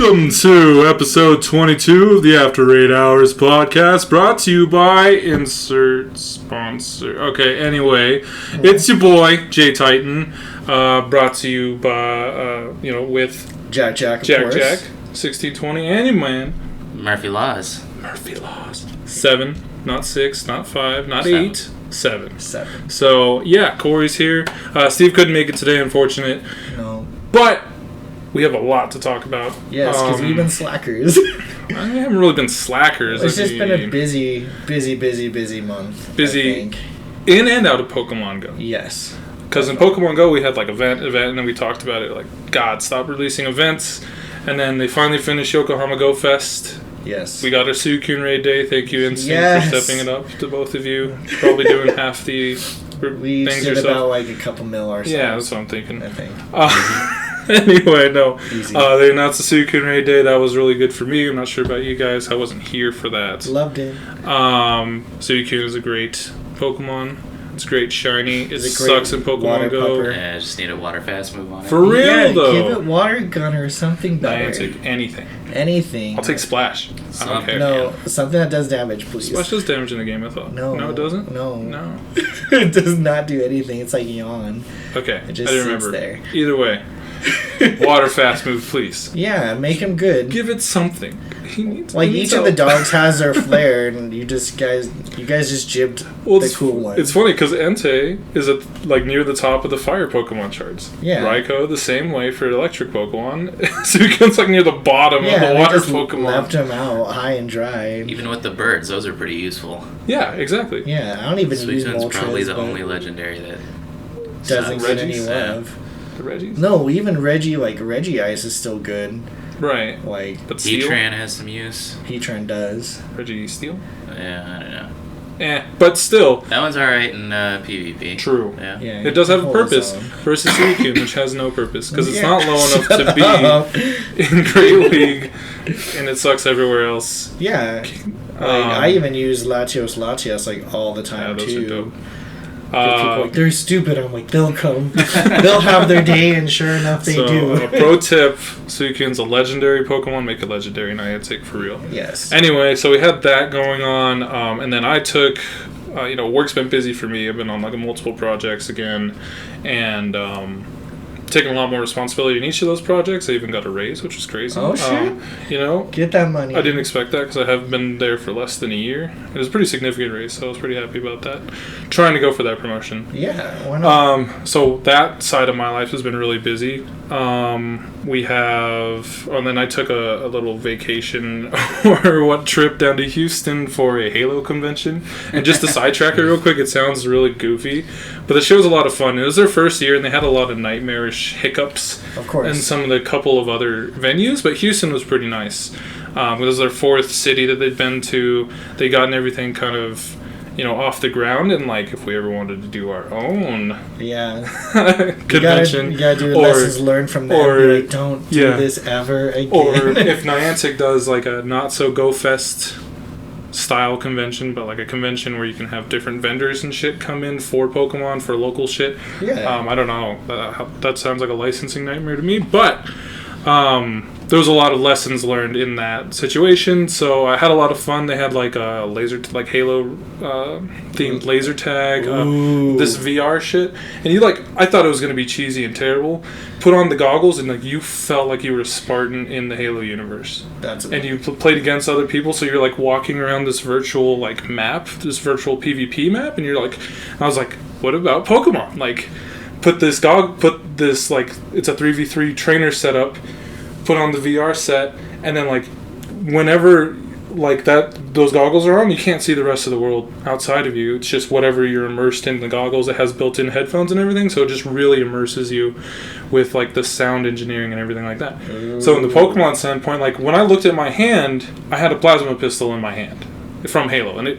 Welcome to episode 22 of the After 8 Hours podcast, brought to you by Insert Sponsor. Okay, anyway, it's your boy, J Titan, brought to you by, with Jack, of Jack, course. 1620, and your man, Murphy Laws. 7, not 6, not 5, not 8, 7. So, yeah, Corey's here. Steve couldn't make it today, unfortunate. No. But we have a lot to talk about. Yes, because we've been slackers. I haven't really been slackers. It's just been a busy month. Busy I think. In and out of Pokemon Go. Yes. Because in Pokemon Go, we had like event, and then we talked about it. Like, God, stop releasing events. And then they finally finished Yokohama GoFest. Yes. We got our Suicune Raid Day. Thank you, Instinct, for stepping it up to both of you. Probably doing half the we things did yourself. About like a couple mil ourselves. Yeah, that's what I'm thinking. I think. Anyway, no. Easy. They announced the Suicune Raid Day. That was really good for me. I'm not sure about you guys. I wasn't here for that. Loved it. Suicune is a great Pokemon. It's great shiny. It sucks in Pokemon Go. Yeah, I just need a water fast move on it. For real, though. Give it water gun or something better. Niantic, anything. Anything. I'll take Splash. I don't care. No, something that does damage, please. Splash does damage in the game, I thought. No, it doesn't? No. It does not do anything. It's like yawn. Okay, It just I didn't sits remember. there. Either way. Water fast move, please. Yeah, make him good. Give it something. He needs each of the dogs has their flair, and you guys just jibbed the cool one. It's funny because Entei is near the top of the fire Pokemon charts. Yeah. Raikou the same way for electric Pokemon. Suicune's near the bottom of the water Pokemon. Left him out high and dry. Even with the birds, those are pretty useful. Yeah, exactly. Yeah, I don't even use Suicune's Moltres. probably the only legendary that doesn't get any Reggies, love. The Reggies? No, even Reggie, Reggie Ice is still good. Right. But Steel? Heatran has some use. Heatran does. Reggie Steel? Yeah, I don't know. But still. That one's alright in PvP. True. Yeah. It does have a purpose versus Suicune, which has no purpose because it's not low enough to be in Great League, and it sucks everywhere else. Yeah. I even use Latios all the time those too. are dope. People they're stupid. I'm like, they'll come. They'll have their day, and sure enough, they do. Pro tip: Suicune's a legendary Pokemon. Make a legendary Niantic for real. Yes. Anyway, so we had that going on, and then I took, work's been busy for me. I've been on multiple projects again, and taking a lot more responsibility in each of those projects. I even got a raise, which was crazy. Oh shit! Get that money. I didn't expect that because I have been there for less than a year. It was a pretty significant raise, so I was pretty happy about that. Trying to go for that promotion. Yeah, why not? So that side of my life has been really busy. We have, and then I took a little vacation or trip down to Houston for a Halo convention. And just to sidetrack it real quick, it sounds really goofy, but the show was a lot of fun. It was their first year, and they had a lot of nightmarish hiccups. Of course. And some of the couple of other venues, but Houston was pretty nice. It was their fourth city that they'd been to. They gotten everything kind of, off the ground, and if we ever wanted to do our own convention, you gotta do lessons learned from them. Or don't do this ever again. Or if Niantic does a not so GoFest style convention, but a convention where you can have different vendors and shit come in for Pokemon for local shit. Yeah. I don't know. That sounds like a licensing nightmare to me, but there was a lot of lessons learned in that situation, so I had a lot of fun. They had a laser, Halo themed laser tag, this VR shit, and I thought it was gonna be cheesy and terrible. Put on the goggles and you felt like you were a Spartan in the Halo universe. And you played against other people, so you're walking around this virtual map, this virtual PvP map, and you're I was what about Pokemon? Put this it's a 3v3 trainer setup, put on the VR set, and then whenever those goggles are on, you can't see the rest of the world outside of you. It's just whatever you're immersed in the goggles. It has built-in headphones and everything, so it just really immerses you with the sound engineering and everything like that. So in the Pokemon standpoint, when I looked at my hand, I had a plasma pistol in my hand from Halo, and it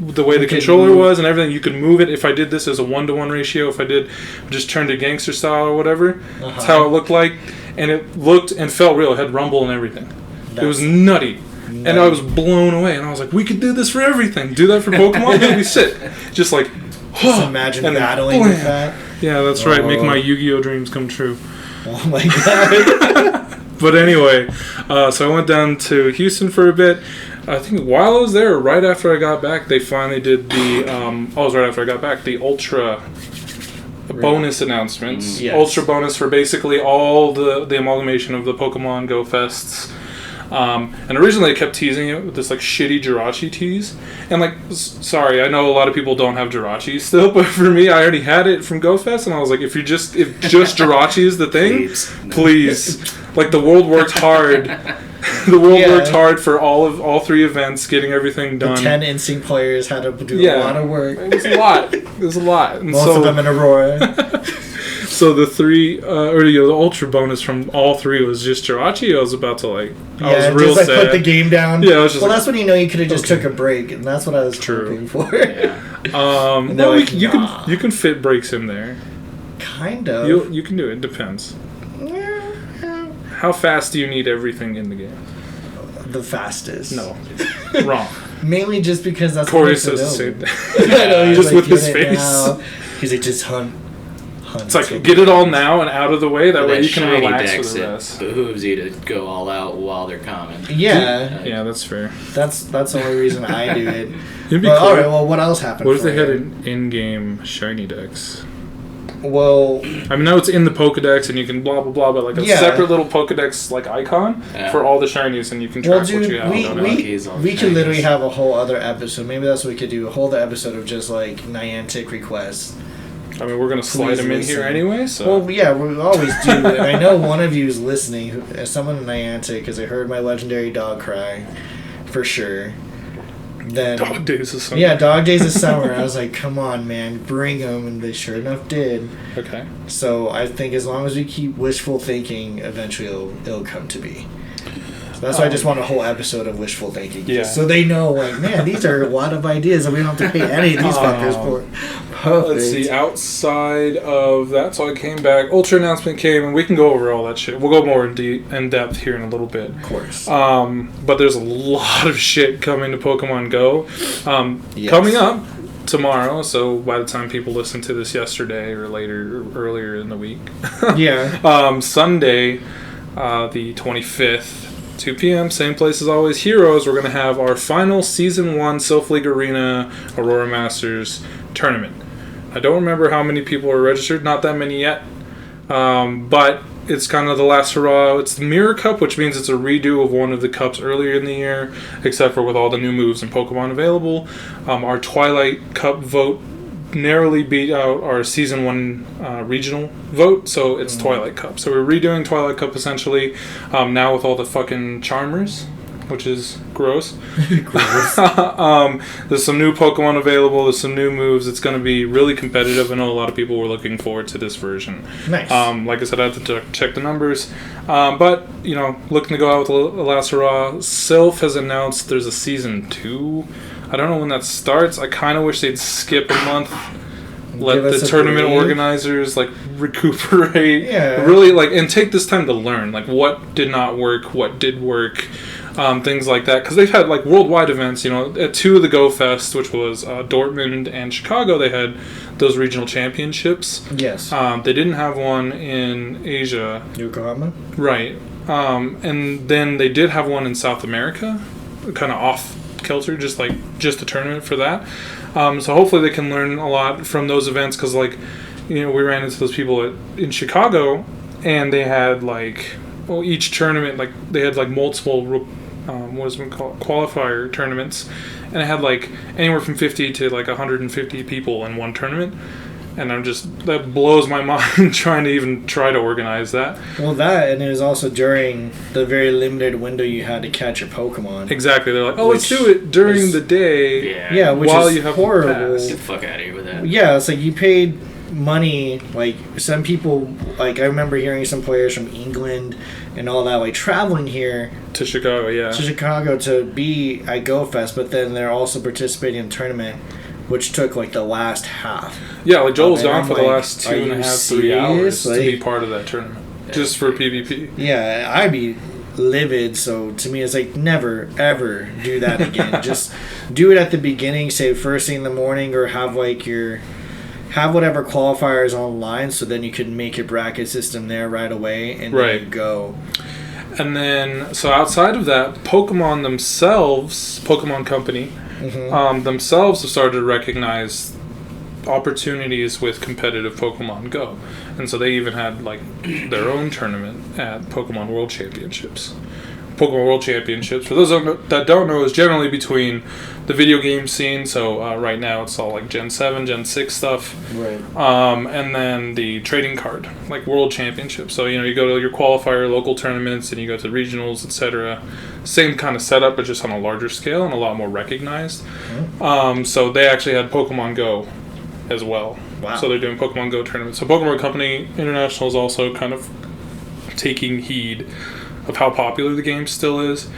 the way the controller was and everything, you could move it. If I did this as a 1-to-1 ratio, if I did just turned it gangster style or whatever, that's how it looked like, and it looked and felt real. It had rumble and everything. It was nutty. And I was blown away, and I was we could do this for everything. Do that for Pokemon? That'd be sick. Just imagine battling with that. Yeah, that's right. Make my Yu-Gi-Oh dreams come true. Oh my god. But anyway, so I went down to Houston for a bit. I think while I was there, or right after I got back, they finally did the. It was right after I got back. The Ultra bonus announcements. Yes. Ultra bonus for basically all the amalgamation of the Pokemon Go Fests. And originally I kept teasing it with this like shitty Jirachi tease. And like, sorry, I know a lot of people don't have Jirachi still, but for me, I already had it from GoFest, and I was like, if just Jirachi is the thing, please. Like the world worked hard. The world worked hard for all three events, getting everything done. The 10 Instinct players had to do a lot of work. It was a lot. It was a lot. And most of them in Aurora. So the three, the Ultra bonus from all three was just Jirachi. I was about to I was real just sad. Put the game down. Yeah, I was just that's when you could have just took a break, and that's what I was hoping for. Yeah. You can fit breaks in there. Kind of. You can do it. Depends. How fast do you need everything in the game? The fastest. No, wrong. Mainly just because that's Corey what says the same thing. I know, just with his face. Now. He's like, just hunt. It's like, get it all now and out of the way. That way you can relax for the rest. It behooves you to go all out while they're coming. Yeah. Yeah, that's fair. That's the only reason I do it. It'd be cool. All right, well, what else happened? What if they had an in-game shiny dex? Well, I mean, now it's in the Pokedex, and you can blah blah blah, but like a separate little Pokedex like icon for all the shinies, and you can track what you have. We could literally have a whole other episode. Maybe that's what we could do. A whole other episode of just like Niantic requests. I mean, we're gonna slide them in here anyway. So. Well, yeah, we always do. And I know one of you is listening, as someone in Niantic, because I heard my legendary dog cry, for sure. Then Dog Days of Summer. Yeah, Dog Days of Summer. I was like, come on, man, bring them, and they sure enough did. Okay. So I think as long as we keep wishful thinking, eventually it'll come to be. So that's why I just want a whole episode of wishful thinking. Yeah. So they know, like, man, these are a lot of ideas, and we don't have to pay any of these fuckers for. Perfect. Let's see, outside of that, so I came back, Ultra announcement came, and we can go over all that shit. We'll go more in depth here in a little bit. Of course. But there's a lot of shit coming to Pokemon Go. Coming up tomorrow, so by the time people listen to this yesterday or later, or earlier in the week. Yeah. Sunday, the 25th, 2 p.m., same place as always, Heroes. We're going to have our final Season 1 Silph League Arena Aurora Masters tournament. I don't remember how many people are registered, not that many yet, but it's kind of the last hurrah. It's the Mirror Cup, which means it's a redo of one of the cups earlier in the year, except for with all the new moves and Pokemon available. Our Twilight Cup vote narrowly beat out our Season 1 regional vote, so it's Twilight Cup. So we're redoing Twilight Cup essentially, now with all the fucking Charmers, which is gross. There's some new Pokemon available, there's some new moves. It's going to be really competitive. I know a lot of people were looking forward to this version. Nice. Like I said, I have to check the numbers. But, looking to go out with a last hurrah. Silph has announced there's a Season 2. I don't know when that starts. I kind of wish they'd skip a month. Let the tournament organizers recuperate. Yeah. Really and take this time to learn what did not work, what did work, things like that. Because they've had worldwide events. At two of the GoFest, which was Dortmund and Chicago, they had those regional championships. Yes. They didn't have one in Asia. Yokohama. Right. And then they did have one in South America, kind of off kilter, just a tournament for that. So hopefully they can learn a lot from those events, because we ran into those people in Chicago, and they had each tournament they had multiple qualifier tournaments, and it had anywhere from 50 to 150 people in one tournament. And that blows my mind trying to organize that. Well, that, and it was also during the very limited window you had to catch your Pokemon. Exactly. They're let's do it during the day. Yeah, which while is you have horrible. Get the fuck out of here with that. Yeah, it's you paid money, some people, I remember hearing some players from England and all that, traveling here. To Chicago, yeah. To Chicago to be at GoFest, but then they're also participating in a tournament, which took the last half. Yeah, Joel was gone for the last 2.5, 3 hours to be part of that tournament, just for PvP. Yeah, I'd be livid. So to me, it's never ever do that again. Just do it at the beginning, say first thing in the morning, or have have whatever qualifiers online, so then you can make your bracket system there right away and then you go. And then, so outside of that, Pokemon themselves, Pokemon Company, themselves have started to recognize opportunities with competitive Pokemon Go. And so they even had like their own tournament at Pokemon World Championships. Pokemon World Championships, for those that don't know, is generally between the video game scene. So right now it's all like Gen 7, Gen 6 stuff. Right. And then the trading card, like World Championships. So, you go to your qualifier, local tournaments, and you go to regionals, etc. Same kind of setup, but just on a larger scale and a lot more recognized. So they actually had Pokemon Go as well. Wow. So they're doing Pokemon Go tournaments. So Pokemon Company International is also kind of taking heed of how popular the game still is,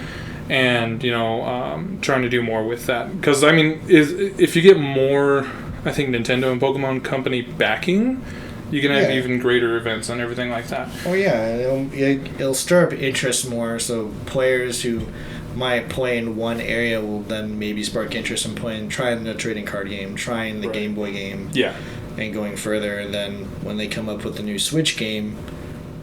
and trying to do more with that. Because if you get more, I think Nintendo and Pokemon Company backing, you can have even greater events and everything like that. Oh yeah, it'll stir up interest more. So players who might play in one area will then maybe spark interest in trying the trading card game, trying the Game Boy game, and going further. And then when they come up with the new Switch game,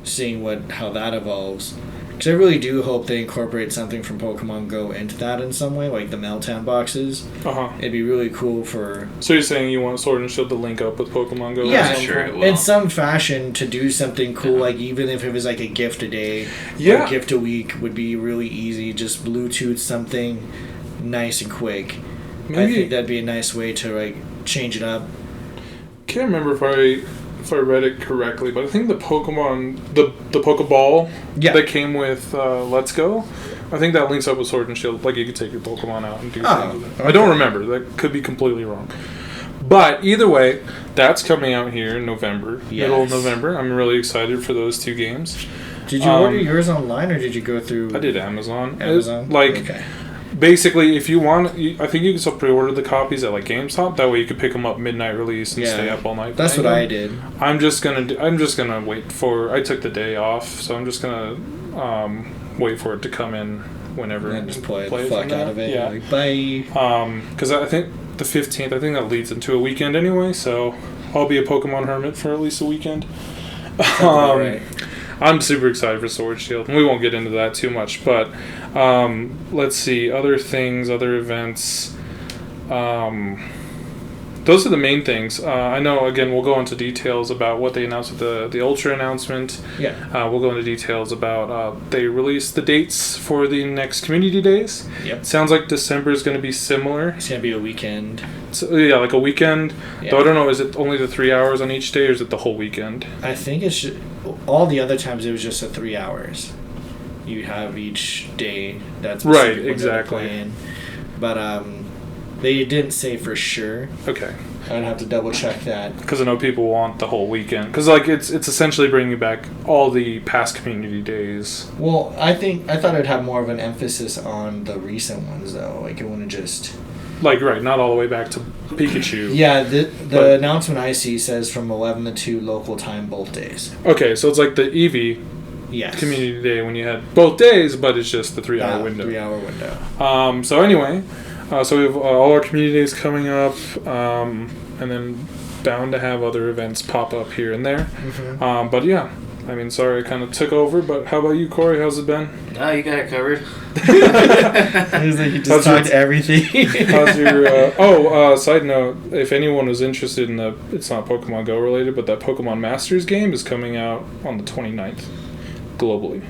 seeing how that evolves. Because I really do hope they incorporate something from Pokemon Go into that in some way, like the Meltdown boxes. It'd be really cool for... So you're saying you want Sword and Shield to link up with Pokemon Go? Yeah, sure it will. In some fashion, to do something cool, like even if it was like a gift a day, or a gift a week, would be really easy. Just Bluetooth something nice and quick. Maybe. I think that'd be a nice way to like change it up. Can't remember if I read it correctly, but I think the Pokemon, the Pokeball that came with Let's Go, I think that links up with Sword and Shield. Like you could take your Pokemon out and do things with it. Okay. I don't remember. That could be completely wrong. But either way, that's coming out here in November, middle of November. I'm really excited for those two games. Did you order yours online or did you go through? I did Amazon. Okay. Basically, if you want, I think you can still pre-order the copies at like GameStop. That way, you could pick them up midnight release and stay up all night. That's what I did. I'm just gonna wait for. I took the day off, so I'm just gonna wait for it to come in whenever. And just play the fuck out of it. Yeah. Like, bye. Because I think the 15th. I think that leads into a weekend anyway. So I'll be a Pokemon hermit for at least a weekend. Right. I'm super excited for Sword Shield, and we won't get into that too much, but let's see, other things, other events. Those are the main things. I know, again, we'll go into details about what they announced with the Ultra announcement. Yeah. We'll go into details about, they released the dates for the next community days. Yep. Sounds like December is going to be similar. It's going to be a weekend. So, yeah, like a weekend. Yeah. Though I don't know, is it only the 3 hours on each day, or is it the whole weekend? I think it's all the other times it was just the 3 hours. You have each day that's right, exactly. But they didn't say for sure. Okay. I'd have to double check that. Because I know people want the whole weekend. Because like it's essentially bringing back all the past community days. Well, I thought it'd have more of an emphasis on the recent ones though. Like it wouldn't just. Like right, not all the way back to Pikachu. Yeah, the announcement I see says from 11 to 2 local time both days. Okay, so it's like the Eevee. Yes. Community day when you had both days, but it's just the 3 hour window. 3 hour window. So anyway. So we have all our community days coming up, and then bound to have other events pop up here and there. Mm-hmm. But yeah, I mean, sorry I kind of took over, but how about you, Corey? How's it been? Oh, you got it covered. He's like, you just talked everything. How's your... side note, if anyone was interested in it's not Pokemon Go related, but that Pokemon Masters game is coming out on the 29th, globally.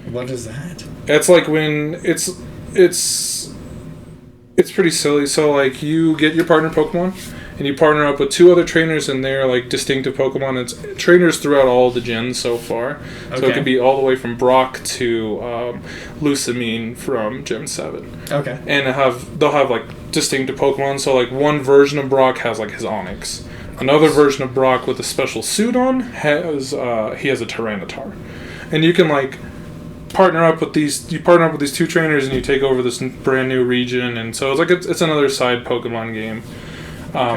What is that? It's like when it's pretty silly. So, like, you get your partner Pokemon, and you partner up with 2 other trainers, and they're, like, distinctive Pokemon. It's trainers throughout all the gens so far. Okay. So it could be all the way from Brock to Lusamine from Gen 7. Okay. And they'll have, like, distinctive Pokemon. So, like, one version of Brock has, like, his Onix. Another version of Brock with a special suit on has a Tyranitar. And you can, like... partner up with these 2 trainers and you take over this brand new region, and so it's like it's another side Pokemon game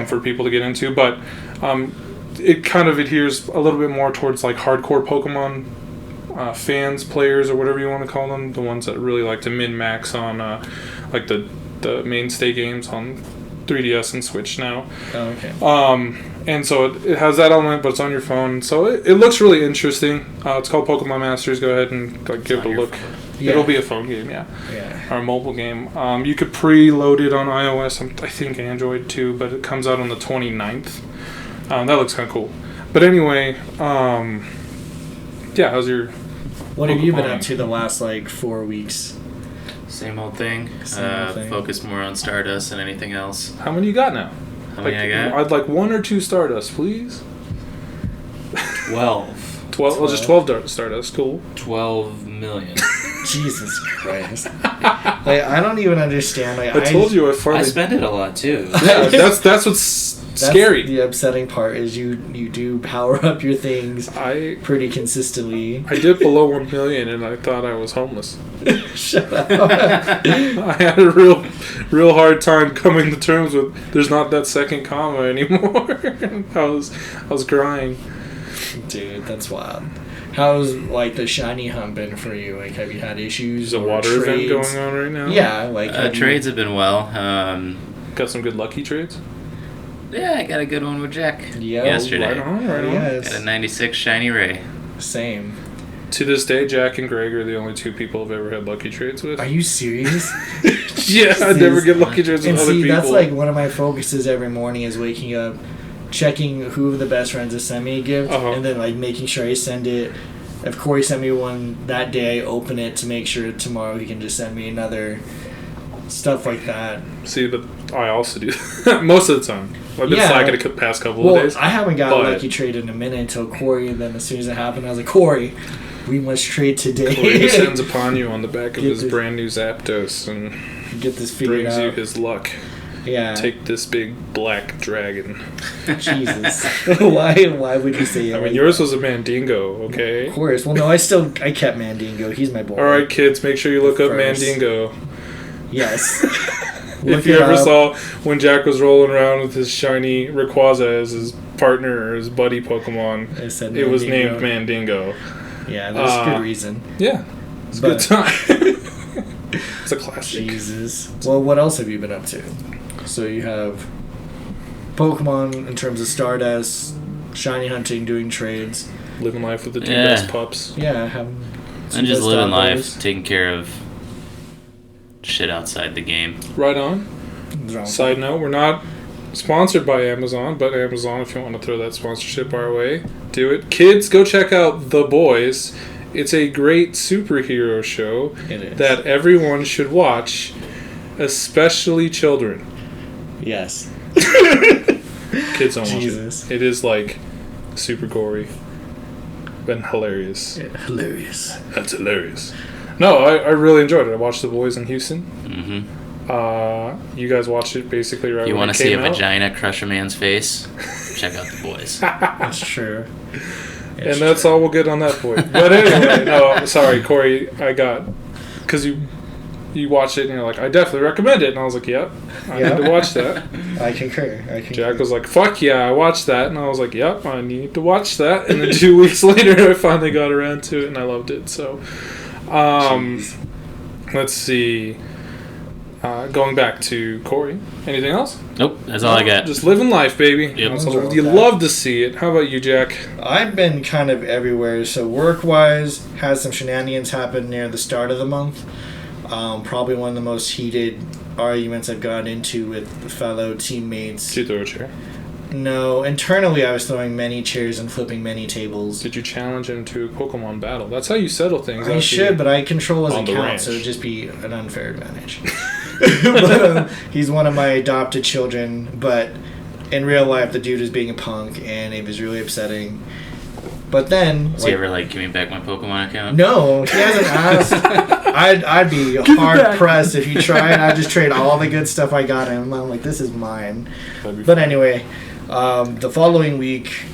for people to get into, but it kind of adheres a little bit more towards like hardcore Pokemon fans, players, or whatever you want to call them, the ones that really like to min-max on like the mainstay games on 3DS and Switch now. Oh, okay. And so it has that element, but it's on your phone. So it looks really interesting. It's called Pokemon Masters. Go ahead and give it a look. Yeah. It'll be a phone game, yeah. Or a mobile game. You could preload it on iOS, I think Android too, but it comes out on the 29th. That looks kind of cool. But anyway, yeah, how's your... What have you been up to the last, 4 weeks? Same old thing. Focus more on Stardust than anything else. How many you got now? How many I got? I'd like 1 or 2 Stardust, please. 12. 12? Well, just 12 Stardust. Cool. 12 million. Jesus Christ. I don't even understand. I told you I spend it a lot, too. Yeah, that's what's scary. The upsetting part is you do power up your things pretty consistently. I dipped below 1 million and I thought I was homeless. Shut up. I had a real hard time coming to terms with there's not that second comma anymore. I was crying. Dude, that's wild. How's the shiny hunt been for you? Have you had issues? There's a water event going on right now. Yeah, trades have been well. Got some good lucky trades. Yeah, I got a good one with Jack yesterday. Right on. Got a 96 shiny Ray. Same. To this day, Jack and Greg are the only 2 people I've ever had lucky trades with. Are you serious? Yeah, I never get lucky trades with other people. That's one of my focuses every morning is waking up, checking who the best friends have sent me a gift, and then making sure I send it. If Corey sent me one that day, I open it to make sure tomorrow he can just send me another. Stuff like that. See, but I also do that most of the time. I've been slacking the past couple of days. I haven't got a lucky trade in a minute until Corey, and then as soon as it happened, I was like, Corey, we must trade today. Corey descends upon you on the back of his brand new Zapdos and get this figured brings out. you his luck. Yeah. Take this big black dragon. Jesus. Why would you say it? I mean, yours was a Mandingo, okay? Of course. Well, no, I kept Mandingo. He's my boy. All right, kids, make sure you look up Mandingo. Yes. If you ever saw when Jack was rolling around with his shiny Rayquaza as his partner or his buddy Pokemon, it was named Mandingo. Yeah, there's good reason. Yeah, it's a good time. It's a classic. Jesus. Well, what else have you been up to? So you have Pokemon in terms of Stardust, shiny hunting, doing trades. Living life with the 2 best pups. Yeah, I'm just living life, taking care of shit outside the game. Right on. Side note, we're not sponsored by Amazon, but Amazon, if you want to throw that sponsorship our way, do it. Kids, go check out The Boys. It's a great superhero show that everyone should watch, especially children. Yes. Kids don't watch it. It is super gory and hilarious. Yeah, hilarious. That's hilarious. No, I really enjoyed it. I watched The Boys in Houston. Mm-hmm. You guys watched it basically right when it came out. You want to see a vagina crush a man's face? Check out The Boys. That's true. And that's all we'll get on that point. But anyway, no, sorry, Corey, because you watched it and you're like, I definitely recommend it. And I was like, yep, I need to watch that. I concur. Jack was like, fuck yeah, I watched that. And I was like, yep, I need to watch that. And then 2 weeks later, I finally got around to it and I loved it. So... let's see. Going back to Corey. Anything else? Nope, that's all I got. Just living life, baby. Yep. You love to see it. How about you, Jack? I've been kind of everywhere. So work-wise, had some shenanigans happen near the start of the month. Probably one of the most heated arguments I've gotten into with fellow teammates. Did you throw a chair? No, internally I was throwing many chairs and flipping many tables. Did you challenge him to a Pokemon battle? That's how you settle things. I should, but I control his account, so it would just be an unfair advantage. But he's one of my adopted children, but in real life the dude is being a punk, and it was really upsetting. But then... Does he ever, give me back my Pokemon account? No, he hasn't asked. I'd be hard-pressed if you tried. I'd just trade all the good stuff I got him. I'm like, this is mine. But anyway... the following week,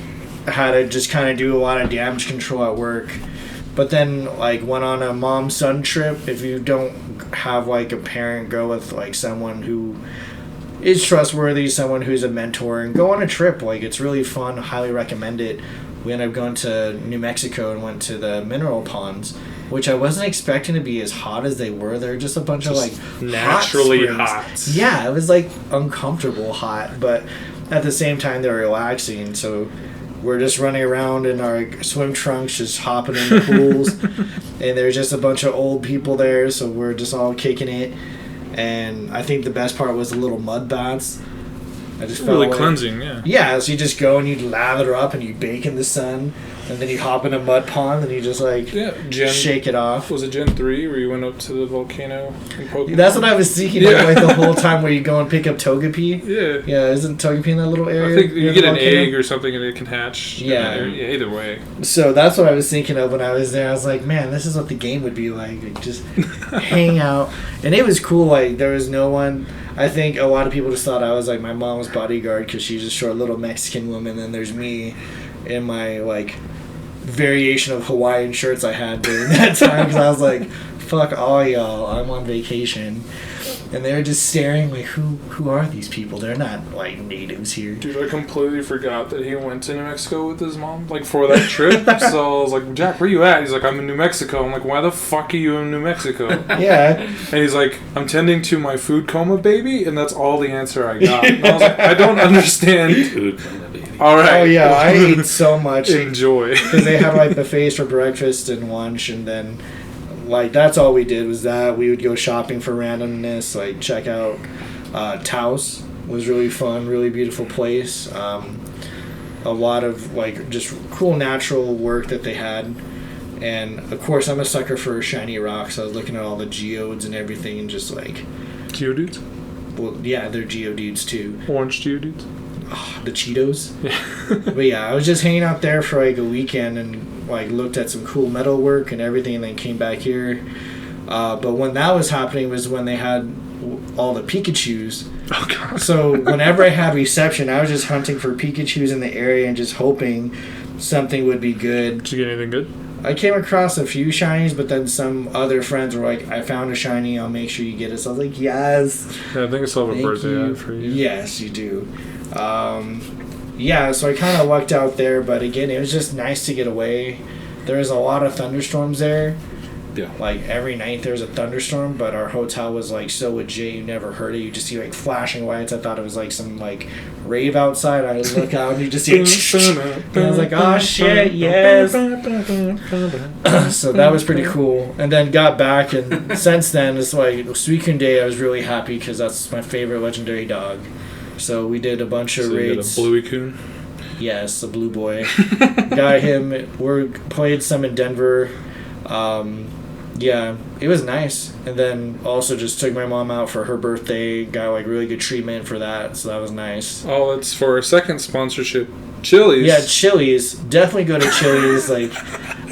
I had to just kind of do a lot of damage control at work. But then, went on a mom-son trip. If you don't have, a parent, go with, someone who is trustworthy, someone who's a mentor, and go on a trip. It's really fun. Highly recommend it. We ended up going to New Mexico and went to the mineral ponds, which I wasn't expecting to be as hot as they were. They're just a bunch of, naturally hot. Yeah, it was, uncomfortable hot, but... at the same time they're relaxing. So we're just running around in our swim trunks, just hopping in the pools, and there's just a bunch of old people there, so we're just all kicking it. And I think the best part was the little mud baths. I just felt really cleansing, yeah. Yeah, so you just go and you lather up and you bake in the sun, and then you hop in a mud pond and you just shake it off. Was it Gen 3 where you went up to the volcano in Pokemon? That's what I was thinking of, like the whole time where you go and pick up Togepi. Yeah. Yeah, isn't Togepi in that little area? I think you get an egg or something and it can hatch. Yeah. Either way. So that's what I was thinking of when I was there. I was like, man, this is what the game would be like just hang out. And it was cool, like there was no one. I think a lot of people just thought I was like my mom's bodyguard because she's a short little Mexican woman, and there's me in my like variation of Hawaiian shirts I had during that time because I was like, fuck all y'all, I'm on vacation. And they were just staring like, who are these people? They're not like natives here. Dude, I completely forgot that he went to New Mexico with his mom, like for that trip. So I was like, Jack, where you at? He's like, I'm in New Mexico. I'm like, why the fuck are you in New Mexico? Yeah. And he's like, I'm tending to my food coma baby, and that's all the answer I got. And I was like, I don't understand. Food coma baby. All right. Oh yeah, I ate so much. Enjoy. Because they have like buffets for breakfast and lunch, and then like that's all we did was that. We would go shopping for randomness, like check out Taos was really fun, really beautiful place. A lot of like just cool natural work that they had. And of course I'm a sucker for shiny rocks. I was looking at all the geodes and everything and just like Geodudes? Well, yeah, they're geodudes too. Orange Geodudes? Oh, the Cheetos. Yeah. But yeah, I was just hanging out there for like a weekend and like looked at some cool metal work and everything, and then came back here. But when that was happening was when they had all the Pikachus. Oh god. So whenever I had reception, I was just hunting for Pikachus in the area and just hoping something would be good. Did you get anything good? I came across a few shinies, but then some other friends were like, I found a shiny, I'll make sure you get it. So I was like, yes. Yeah, I think I still have a birthday ad for you. Yes, you do. Yeah, so I kind of lucked out there, but again, it was just nice to get away. There was a lot of thunderstorms there. Yeah. Like every night there was a thunderstorm, but our hotel was like so legit, you never heard it. You just see like flashing lights. I thought it was like some like rave outside. I look out and you just see and I was like, oh shit, yes. So that was pretty cool. And then got back, and since then it's like Suicune Day. I was really happy because that's my favorite legendary dog. So we did a bunch of raids. You got a Bluey-kun? Yes, a blue boy. Got him. We played some in Denver. Yeah, it was nice. And then also just took my mom out for her birthday. Got like really good treatment for that, so that was nice. Oh, it's for a second sponsorship. Chili's. Yeah, Chili's. Definitely go to Chili's. Like,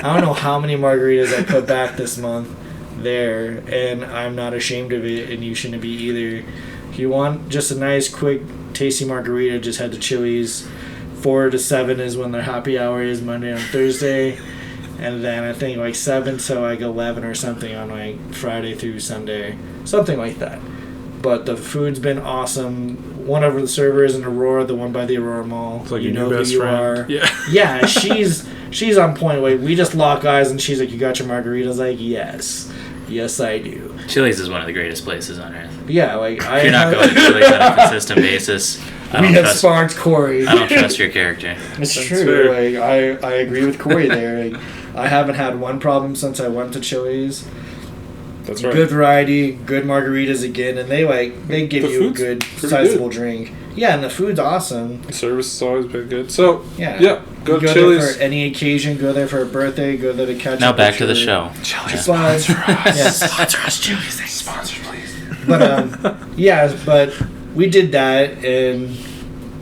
I don't know how many margaritas I put back this month there, and I'm not ashamed of it, and you shouldn't be either. If you want just a nice, quick, tasty margarita, just head to Chili's. 4 to 7 is when their happy hour is, Monday and Thursday. And then I think like 7 to like 11 or something on like Friday through Sunday. Something like that. But the food's been awesome. One of the servers in Aurora, the one by the Aurora Mall. It's like you your know new who best you friend. are. Yeah. Yeah, she's on point. Like, we just lock eyes and she's like, you got your margaritas? Like, yes. Yes, I do. Chili's is one of the greatest places on earth. Yeah, like if you're not going to Chili's on a consistent basis, we have sparked Corey. I don't trust your character. It's true. Like, I agree with Corey there. Like, I haven't had one problem since I went to Chili's. That's right. Good variety, good margaritas again, and they give you a good sizable drink. Yeah, and the food's awesome. The service has always been good. So yeah, go to Chili's. There for any occasion. Go there for a birthday. Go there to catch up. Now back to the show. Chili's sponsor us. Yes. Sponsor us, Chili's. Sponsor, please. But yeah, but we did that, and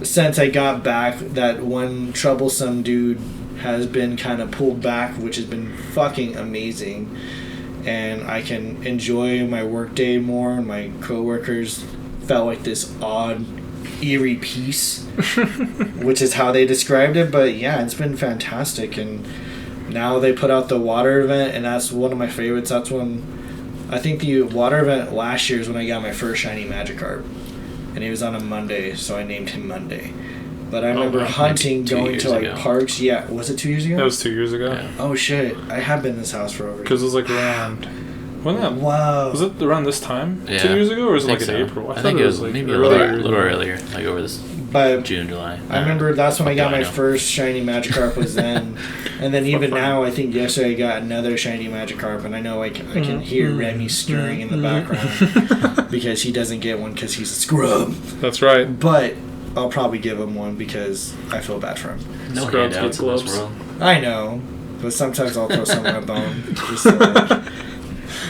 since I got back, that one troublesome dude has been kind of pulled back, which has been fucking amazing. And I can enjoy my workday more, and my coworkers felt like this odd, eerie peace, which is how they described it. But yeah, it's been fantastic. And now they put out the water event, and that's one of my favorites. That's when I think the water event last year is when I got my first shiny Magikarp, and he was on a Monday, so I named him Monday. But I remember hunting, going to like parks. Yeah, was it 2 years ago? That was 2 years ago. Yeah. Oh shit! I have been in this house for over. Because it was like around. When that? Wow. Was it around this time? Yeah. 2 years ago, or was it like so. in April? I think it was like maybe a little earlier, like over this. But June, July. I remember that's when I got my first shiny Magikarp was then. And then even now, I think yesterday I got another shiny Magikarp, and I know I can hear Remy stirring in the background because he doesn't get one because he's a scrub. That's right. But I'll probably give him one because I feel bad for him. No handouts in this world. I know, but sometimes I'll throw someone a bone. Just so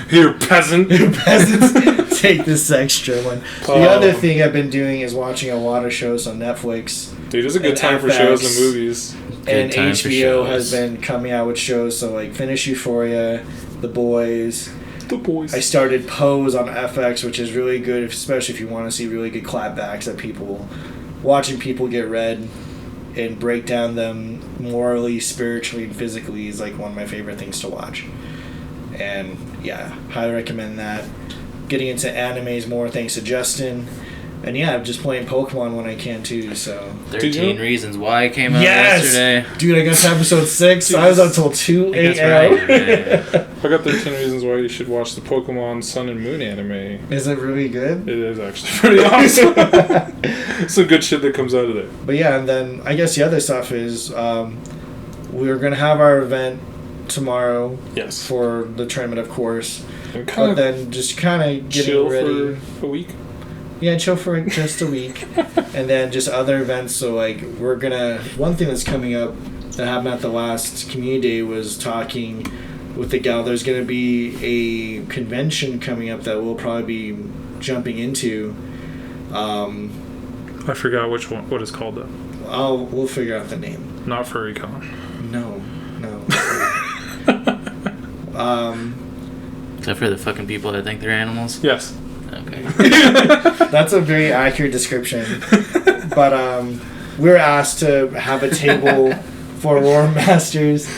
Here, peasant. Peasants, take this extra one. The other thing I've been doing is watching a lot of shows on Netflix. Dude, it's a good time for shows and movies. And HBO has been coming out with shows, so like Finish Euphoria, The Boys. I started Pose on FX, which is really good, especially if you want to see really good clapbacks at people. Watching people get red and break down them morally, spiritually, and physically is like one of my favorite things to watch. And yeah, highly recommend that. Getting into animes more thanks to Justin. And yeah, I'm just playing Pokemon when I can too, so... 13 Reasons Why came out yesterday. Dude, I got to episode 6. I was up till 2 a.m. I got 13 Reasons Why you should watch the Pokemon Sun and Moon anime. Is it really good? It is actually pretty awesome. Some good shit that comes out of there. But yeah, and then I guess the other stuff is we're going to have our event tomorrow. Yes. For the tournament, of course. But then just kind of getting ready. For a week? Yeah, chill for just a week. And then just other events. So, like, we're going to... One thing that's coming up that happened at the last community day was talking with the gal. There's going to be a convention coming up that we'll probably be jumping into. I forgot which one. What it's called, though. We'll figure out the name. Not FurryCon. No. Except for the fucking people that think they're animals? Yes. Okay. That's a very accurate description. But we were asked to have a table for Lore Masters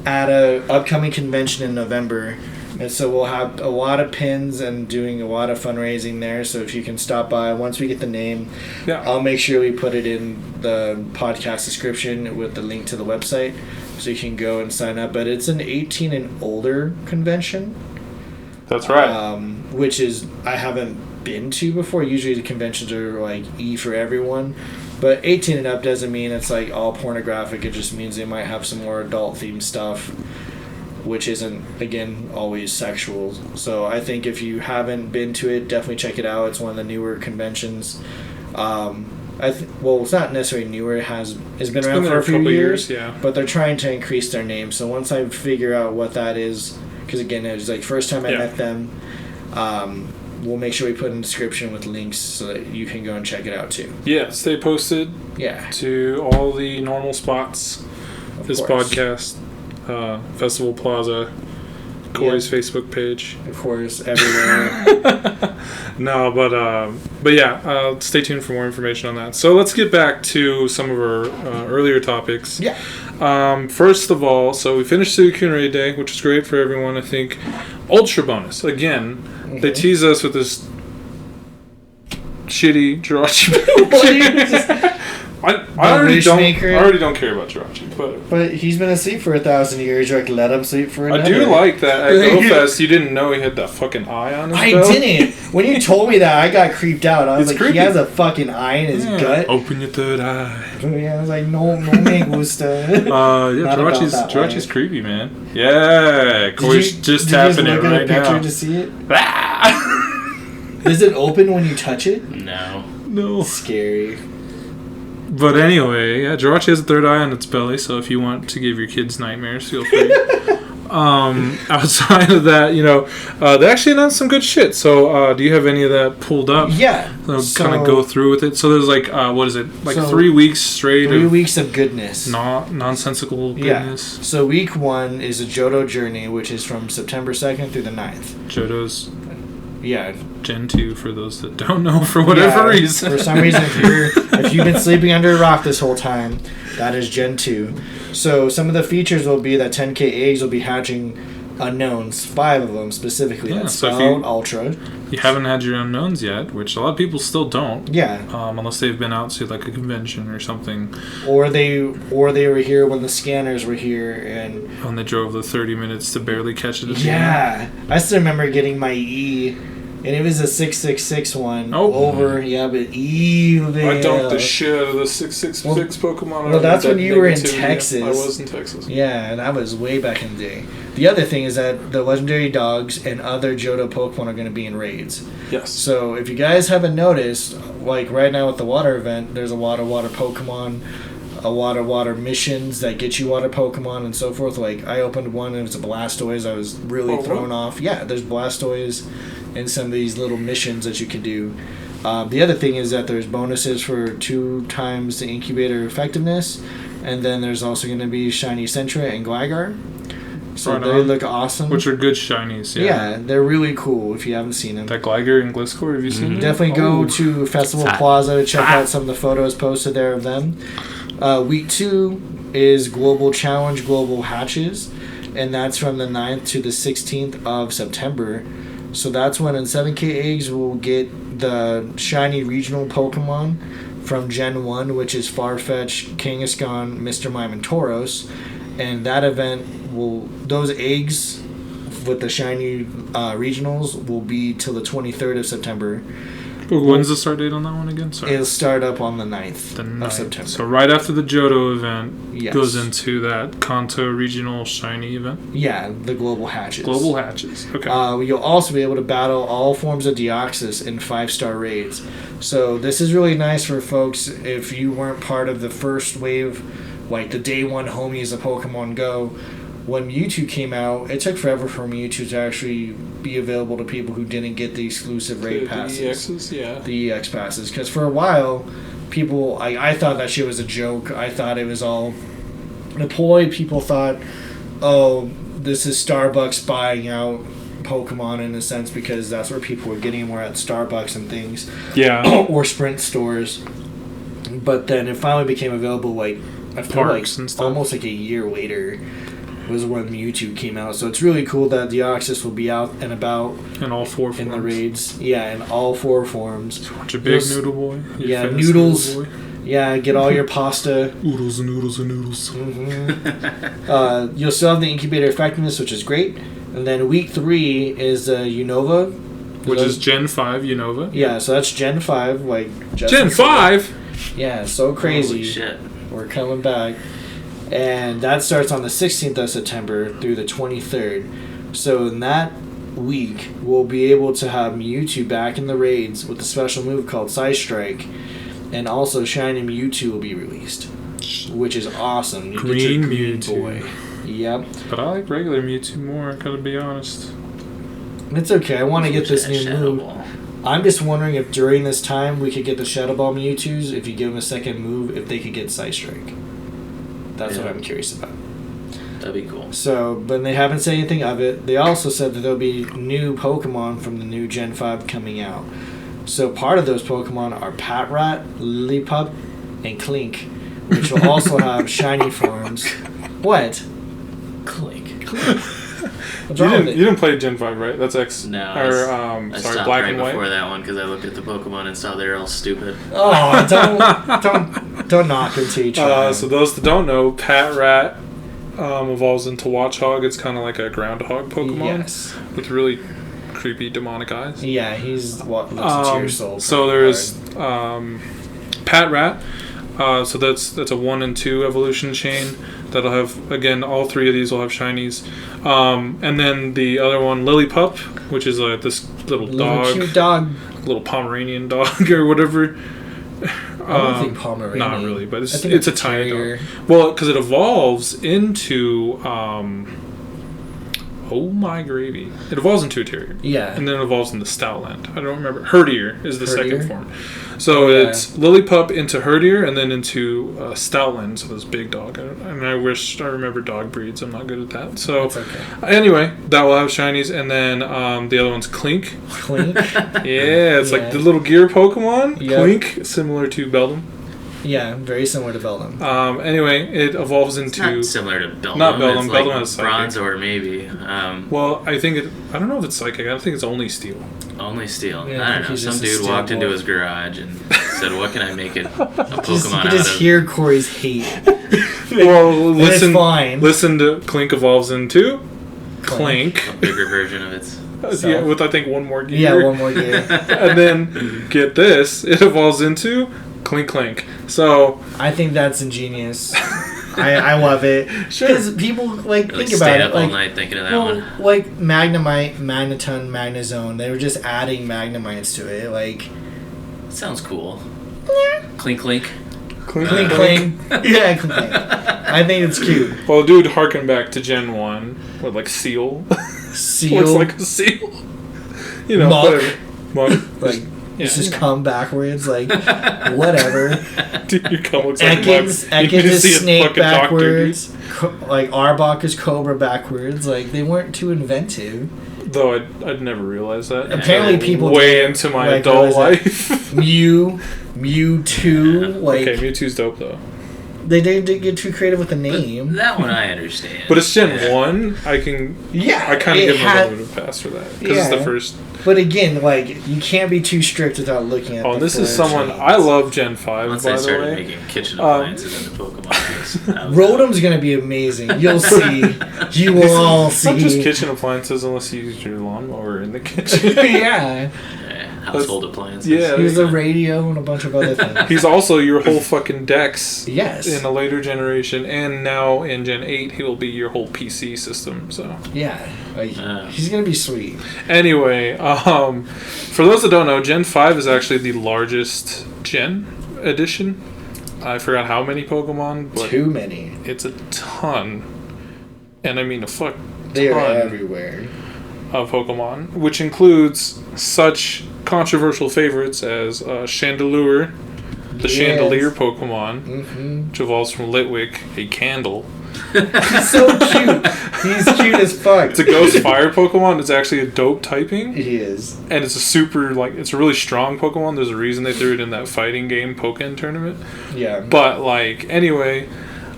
at a upcoming convention in November. And so we'll have a lot of pins and doing a lot of fundraising there. So if you can stop by, once we get the name, I'll make sure we put it in the podcast description with the link to the website. So you can go and sign up. But it's an 18 and older convention. That's right. Which is, I haven't been to before. Usually the conventions are like E for everyone. But 18 and up doesn't mean it's like all pornographic. It just means they might have some more adult themed stuff, which isn't, again, always sexual. So I think if you haven't been to it, definitely check it out. It's one of the newer conventions. Well, it's not necessarily newer. It's been around for a few years, but they're trying to increase their name. So once I figure out what that is, because again, it was like first time I met them, we'll make sure we put in the description with links so that you can go and check it out too. Yeah, stay posted to all the normal spots. This podcast, Festival Plaza, Corey's Facebook page. Of course, everywhere. No, but yeah, stay tuned for more information on that. So let's get back to some of our earlier topics. Yeah. First of all, so we finished Suicune Raid Day, which is great for everyone, I think. Ultra bonus. Again, they tease us with this shitty Jirachi. I already don't care about Jirachi, but he's been asleep for 1,000 years. You're like, let him sleep for another. I do like that at GoFest. You didn't know he had that fucking eye on his belt. I didn't. When you told me that, I got creeped out. I was like, creepy. He has a fucking eye in his gut. Open your third eye. Yeah, I was like, no me gusta. Jirachi's creepy, man. Yeah, Corey's just tapping it right now. Did you just look at a picture to see it? Does it open when you touch it? No. Scary. But anyway, Jirachi has a third eye on its belly, so if you want to give your kids nightmares, feel free. Outside of that, they actually announced some good shit. So, do you have any of that pulled up? Yeah. So kind of go through with it. So there's like, what is it? Like 3 weeks straight. 3 weeks of goodness. Nonsensical goodness. Yeah. So week 1 is a Johto journey, which is from September 2nd through the 9th. Johto's. Yeah. Gen 2 for those that don't know for whatever reason. For some reason, if you've been sleeping under a rock this whole time, that is Gen 2. So some of the features will be that 10k eggs will be hatching unknowns, 5 of them specifically. That's so Ultra. You haven't had your unknowns yet, which a lot of people still don't. Yeah. Unless they've been out to like a convention or something. Or they were here when the scanners were here and when they drove the 30 minutes to barely catch it. Yeah. I still remember getting my E And it was a 666 one. Oh. Over, yeah, but evil. I dunked the shit out of the 666 Pokemon. Well, that's when you were in Texas. I was in Texas. Yeah, and that was way back in the day. The other thing is that the legendary dogs and other Johto Pokemon are going to be in raids. Yes. So if you guys haven't noticed, like right now with the water event, there's a lot of water Pokemon, a lot of water missions that get you water Pokemon and so forth. Like I opened one and it was a Blastoise. I was really thrown off. Yeah, there's Blastoise and some of these little missions that you can do. The other thing is that there's bonuses for 2 times the incubator effectiveness, and then there's also going to be Shiny Sentra and Gligar. So they look awesome. Which are good shinies, yeah. Yeah, they're really cool if you haven't seen them. That Gligar and Gliscor, have you seen them? Definitely go to Festival Plaza to check out some of the photos posted there of them. Week 2 is Global Challenge Global Hatches, and that's from the 9th to the 16th of September. So that's when in 7K eggs we'll get the shiny regional Pokemon from Gen 1, which is Farfetch, Kangaskhan, Mr. Mime, and Tauros. And that event those eggs with the shiny regionals will be till the 23rd of September. When's the start date on that one again? Sorry. It'll start up on the 9th of September. So right after the Johto event goes into that Kanto regional shiny event? Yeah, the Global Hatches. Global Hatches, okay. You'll also be able to battle all forms of Deoxys in 5-star raids. So this is really nice for folks if you weren't part of the first wave, like the day 1 homies of Pokemon Go. When Mewtwo came out, it took forever for Mewtwo to actually be available to people who didn't get the exclusive raid passes. The EXs, yeah. The EX passes. Because for a while, people... I thought that shit was a joke. I thought it was all a ploy. People thought, oh, this is Starbucks buying out Pokemon in a sense because that's where people were getting more at Starbucks and things. Yeah. Or Sprint stores. But then it finally became available, like, I feel like almost like a year later was when Mewtwo came out. So it's really cool that Deoxys will be out and about in all 4 forms. In the raids. Yeah, in all 4 forms. Such a big noodle boy. Yeah, noodles. Noodle boy. Yeah, get all your pasta. Oodles and noodles and noodles. Mm-hmm. You'll still have the incubator effectiveness, which is great. And then week 3 is Unova. Which is Gen 5 Unova. Yeah, so that's Gen 5. Like Gen 5? Yeah, so crazy. Holy shit. We're coming back. And that starts on the 16th of September through the 23rd. So in that week, we'll be able to have Mewtwo back in the raids with a special move called Side Strike. And also Shiny Mewtwo will be released, which is awesome. You Green get your Mewtwo. Boy. Yep. But I like regular Mewtwo more, gotta be honest. It's okay. I want to get this new move. I'm just wondering if during this time we could get the Shadow Ball Mewtwo's, if you give them a second move, if they could get Side Strike. That's what I'm curious about. That'd be cool. So, but they haven't said anything of it. They also said that there'll be new Pokemon from the new Gen 5 coming out. So part of those Pokemon are Patrat, Lillipup, and Klink, which will also have shiny forms. What? Klink. What's wrong with it? You didn't play Gen 5, right? That's X. No. I stopped Black right and White before White. that one because I looked at the Pokemon and saw they're all stupid. Oh, don't knock until you try. So those that don't know, Patrat evolves into Watchog. It's kind of like a groundhog Pokemon. Yes. With really creepy demonic eyes. Yeah, he's what looks into your soul. So there's Patrat. So that's a 1 and 2 evolution chain that'll have, again, all 3 of these will have shinies. And then the other one, Lillipup, which is this little dog, cute dog, little Pomeranian dog or whatever. I don't think Pomeranian. Not really, but it's a tiny terrier. dog. Well, because it evolves into oh my gravy! It evolves into a terrier. Yeah, and then it evolves into Stoutland. I don't remember. Herdier is the second form. So it's Lillipup into Herdier and then into Stoutland, so this big dog. And I wish I remember dog breeds. I'm not good at that. So anyway, that will have shinies, and then the other one's Klink. Klink. Yeah, it's like the little gear Pokemon. Yep. Klink, similar to Beldum. Yeah, very similar to Beldum. Anyway, it evolves into... It's not similar to Beldum. Not Beldum. It's Beldum has Psychic. Bronzor, maybe. Well, I think I don't know if it's Psychic. I think it's only Steel. Only Steel. Yeah, I don't know. Some dude walked into his garage and said, what can I make a Pokemon out of? You just hear Corey's hate. Well, listen fine. Listen to Klink evolves into... Klink. A bigger version of its So. Yeah, with I think one more gear. Yeah, one more gear. And then get this, it evolves into Klinklunk. So I think that's ingenious. I love it because people think about stay it. Up all night thinking of that one. Like Magnemite, Magneton, Magnezone. They were just adding Magnemites to it. Sounds cool. Klinklunk. Klinklunk. Yeah, Klinklunk. I think it's cute. Well, dude, harken back to Gen 1 with Seal. Seal. Looks like a seal. Muck. Muck. It's just come backwards, whatever. Dude, your cum looks Ekans, like Ekans is snake backwards. Doctor, Arbok is cobra backwards. They weren't too inventive. Though I'd never realized that. Apparently people way into my adult life. Mewtwo. Okay, Mewtwo's dope though. They didn't get too creative with the name. That one I understand. But it's Gen 1. I kind of give them a little bit of a pass for that. Because it's the first. But again, you can't be too strict without looking at. Oh, this is someone I love. Gen 5. Once by I the started way. making kitchen appliances into Pokemon games. Rotom's gonna be amazing. You'll see. You will all see. Not just kitchen appliances unless you use your lawnmower in the kitchen. Yeah. Household appliances. Yeah. He's a radio and a bunch of other things. He's also your whole fucking Dex. Yes. In a later generation, and now in Gen 8, he will be your whole PC system. So. Yeah. He's gonna be sweet. Anyway, for those that don't know, Gen 5 is actually the largest Gen edition. I forgot how many Pokemon, but too many. It's a ton, and I mean a fuck. They are everywhere. Of Pokemon, which includes such controversial favorites as Chandelure, the Chandelier Pokemon, which evolves from Litwick, a candle. He's so cute. He's cute as fuck. It's a Ghost Fire Pokemon. It's actually a dope typing. He is. And it's a super, it's a really strong Pokemon. There's a reason they threw it in that fighting game Pokken tournament. Yeah. But, anyway,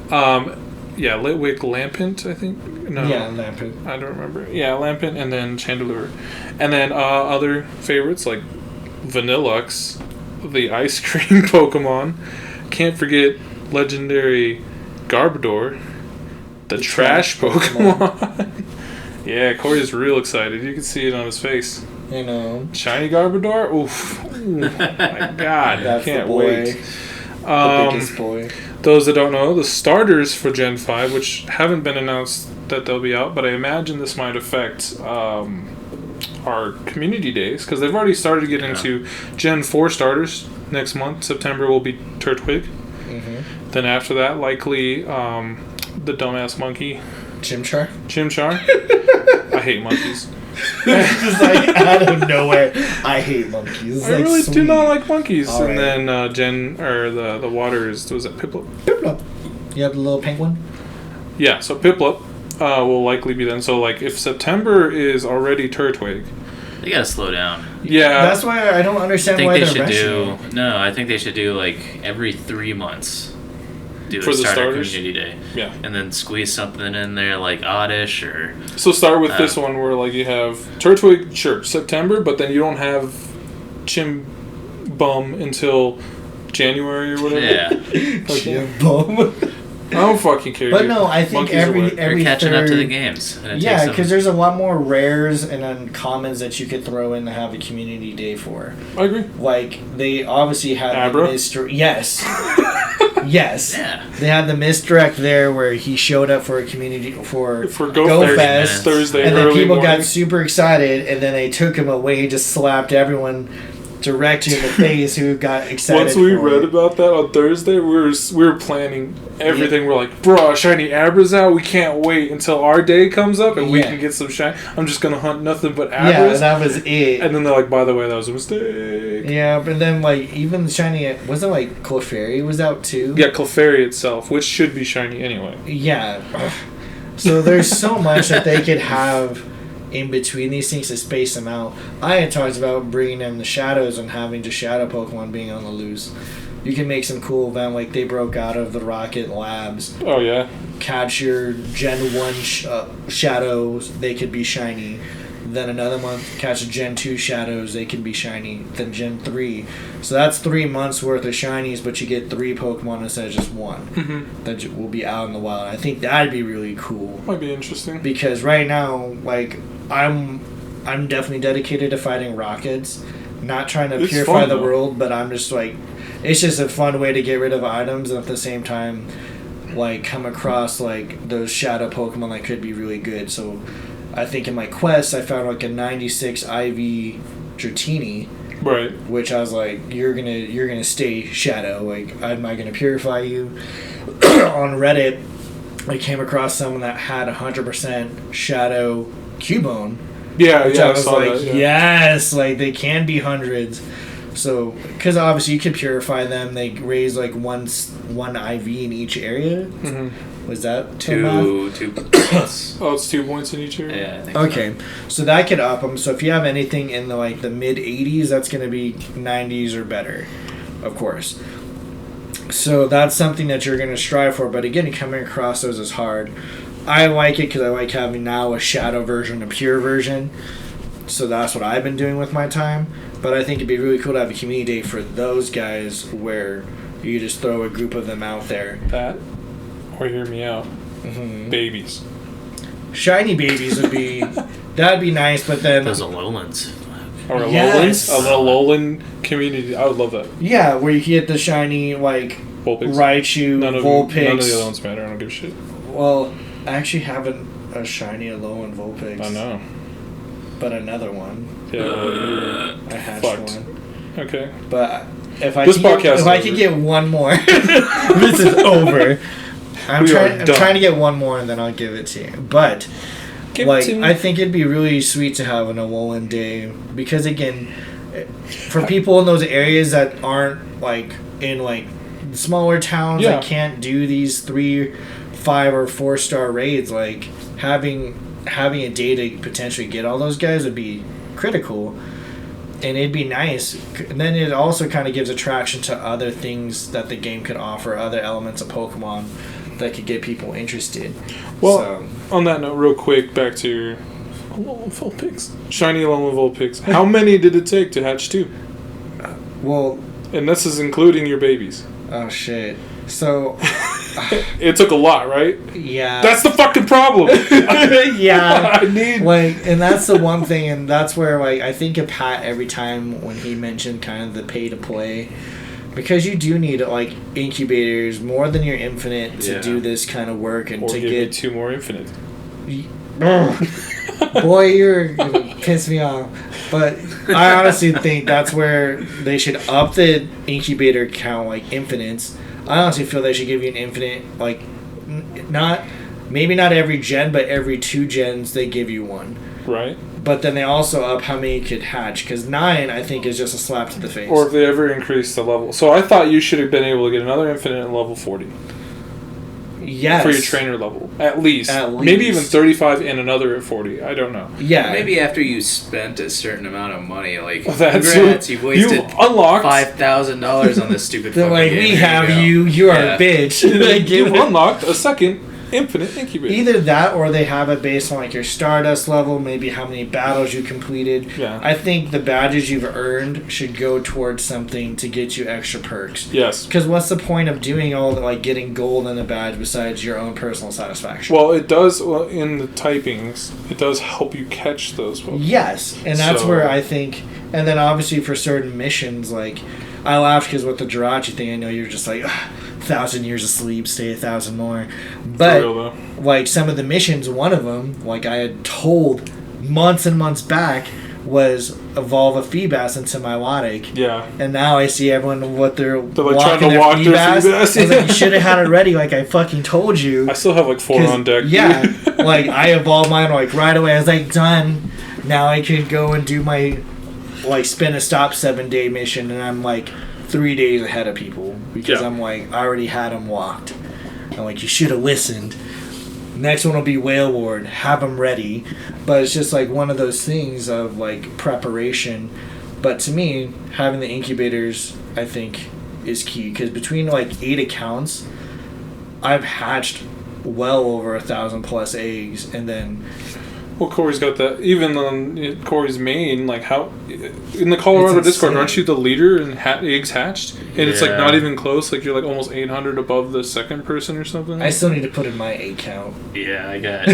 Litwick Lampent, I think. No. Yeah, Lampent. I don't remember. Yeah, Lampent and then Chandelure. And then other favorites like Vanillux, the ice cream Pokemon. Can't forget legendary Garbodor, the trash Pokemon. Yeah, Corey's real excited. You can see it on his face. I know. Shiny Garbodor? Oof. Ooh, my God. That's can't the boy. Wait. The biggest boy. Those that don't know, the starters for Gen 5, which haven't been announced that they'll be out, but I imagine this might affect our community days, because they've already started to get into Gen 4 starters. Next month, September, will be Turtwig. Mm-hmm. Then after that, likely the dumbass monkey. Chimchar? I hate monkeys. Just out of nowhere, I hate monkeys. I really do not like monkeys. All and right. Then the water was it Piplup? Piplup. You have the little pink one? Yeah, so Piplup will likely be then. So if September is already Turtwig, they gotta slow down. Yeah, that's why I don't understand why they're rushing. No, I think they should do every 3 months. Do for a the starters community day, yeah, and then squeeze something in there like Oddish or. So start with this one where you have Turtwig, sure, September, but then you don't have Chimbum until January or whatever. Yeah, Chimbum. I don't fucking care. But no, I think every catching up to the games. Yeah, because there's a lot more rares and uncommons that you could throw in to have a community day for. I agree. They obviously had Abra? Yes. Yes. Yeah. They had the misdirect there where he showed up for a community for GoFest Thursday, and then people morning. got super excited, and then they took him away. He just slapped everyone directly in the face who got excited. Once we read about that on Thursday, we were planning everything. Yeah. We're like, bro, shiny Abra's out. We can't wait until our day comes up and we can get some shiny. I'm just gonna hunt nothing but Abras. Yeah, that was it. And then they're like, by the way, that was a mistake. Yeah, but then even the shiny wasn't Clefairy was out too. Yeah, Clefairy itself, which should be shiny anyway. Yeah. So there's so much that they could have in between these things to space them out. I had talked about bringing in the shadows and having just shadow Pokemon being on the loose. You can make some cool event they broke out of the Rocket Labs. Oh yeah. Catch your Gen 1 shadows, they could be shiny. Then another month, catch Gen 2 shadows, they can be shiny. Then Gen 3. So that's 3 months worth of shinies, but you get 3 Pokemon instead of just 1. Mm-hmm. That will be out in the wild. I think that'd be really cool. Might be interesting. Because right now, I'm I'm definitely dedicated to fighting rockets. Not trying to It's purify fun, the though. world, but I'm just like, it's just a fun way to get rid of items and at the same time, like, come across like those shadow Pokemon that could be really good. So I think in my quest I found like a 96 IV Dratini. Right. Which I was like, you're gonna stay shadow. Like, am I gonna purify you? On Reddit, I came across someone that had 100% shadow Cubone. Yeah, Which yeah, I was saw like, that, yeah. yes, like they can be hundreds. So, because obviously you can purify them, they raise like one IV in each area. Mm-hmm. Was that Two points. Oh, it's 2 points in each area? Yeah, I think okay, so that could up them. So if you have anything in the like the mid 80s, that's going to be 90s or better, of course. So that's something that you're going to strive for. But again, coming across those is hard. I like it because I like having now a shadow version, a pure version. So that's what I've been doing with my time. But I think it'd be really cool to have a community day for those guys where you just throw a group of them out there. That, or hear me out, Mm-hmm. babies. Shiny babies would be, that'd be nice, but then... Those Alolans. Or a Yes. Lowlands, a little lowland community. I would love that. Yeah, where you can get the shiny, like, Vulpix. Raichu, None of Vulpix. the other ones matter. I don't give a shit. Well, I actually have a shiny Alolan Vulpix. I know. But another one. Yeah. I hatched Fucked. one. Okay. But if I This could podcast is if I could over. get one more, this is over. I'm We are trying done. to get one more and then I'll give it to you. But Give it like to me. I think it'd be really sweet to have an Alolan day because again, for people in those areas that aren't like in like smaller towns Yeah. that can't do these 3, 5, or 4-star raids, like having a day to potentially get all those guys would be critical. And it'd be nice. And then it also kind of gives attraction to other things that the game could offer, other elements of Pokemon that could get people interested. Well, So, on that note, real quick, back to your Alolan Vulpix. Shiny Alolan Vulpix. How many did it take to hatch 2? well, And this is including your babies. oh shit. So, It took a lot, right? yeah. That's the fucking problem. yeah. I need... Like, and that's the one thing, and that's where, like, I think of Pat every time when he mentioned kind of the pay to play. Because you do need, like, incubators more than your infinite to Yeah. do this kind of work and Or to give me get 2 more infinite. Boy, you're gonna piss me off. But I honestly think that's where they should up the incubator count, like infinites. I honestly feel they should give you an infinite, like, maybe not every gen, but every 2 gens they give you one. Right? But then they also up how many you could hatch, because 9, I think, is just a slap to the face. Or if they ever increase the level. So I thought you should have been able to get another infinite at level 40. yes. For your trainer level. At least. At Maybe even least. 35 and another at 40. I don't know. Yeah. Maybe after you spent a certain amount of money, like, That's congrats, you've wasted you unlocked. $5,000 on this stupid They're fucking like, game. we Here have go." you are Yeah. a bitch. Like, You've unlocked a second infinite incubator. Either that or they have it based on like your Stardust level, maybe how many battles you completed. Yeah. I think the badges you've earned should go towards something to get you extra perks. Yes. Because what's the point of doing all the like getting gold in a badge besides your own personal satisfaction? Well, it does, in the typings, it does help you catch those Pokemon. Yes, and that's So- where I think, and then obviously for certain missions, like I laughed because with the Jirachi thing, I know you're just like 1,000 years of sleep, stay 1,000 more, but For real, though. like some of the missions, one of them, like I had told months and months back, was evolve a Feebas into my Milotic. Yeah. And now I see everyone what they're like, walking trying to walk their Feebas. I was like, you should have had it ready, like I fucking told you. I still have like 4 on deck. Yeah, like I evolved mine like right away. I was like, done. Now I can go and do my like spin a stop 7-day mission, and I'm like 3 days ahead of people because Yeah. I'm like I already had them walked. I'm like, you should have listened. Next one will be Whale Ward. Have them ready. But it's just like one of those things of like preparation. But to me, having the incubators, I think, is key because between like 8 accounts, I've hatched well over 1,000 plus eggs, and then Well, Corey's got that. Even on Corey's main, like how in the Colorado Discord, aren't you the leader in eggs hatched? And it's like not even close. Like you're like almost 800 above the second person or something. I still need to put in my egg count. Yeah, I got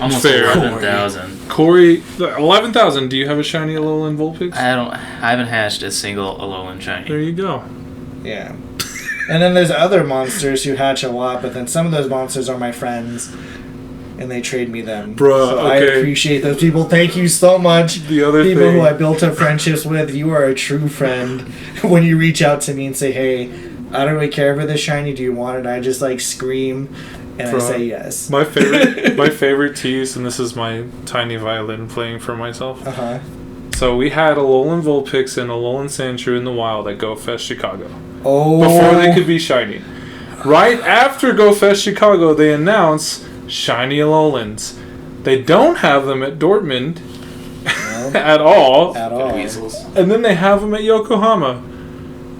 almost 11,000. Corey, 11,000. Do you have a shiny Alolan Vulpix? I haven't hatched a single Alolan shiny. There you go. Yeah. And then there's other monsters who hatch a lot, but then some of those monsters are my friends. And they trade me them. Bruh, so okay. I appreciate those people. Thank you so much. The other people thing, who I built up friendships with, you are a true friend. When you reach out to me and say, hey, I don't really care for this shiny, do you want it? I just like scream and I say yes. My favorite tease, and this is my tiny violin playing for myself. Uh-huh. So we had Alolan Vulpix and Alolan Sandshrew in the wild at GoFest Chicago. Oh. Before they could be shiny. Right after GoFest Chicago, they announced shiny Alolans. They don't have them at Dortmund at all. At all. Weasels. And then they have them at Yokohama.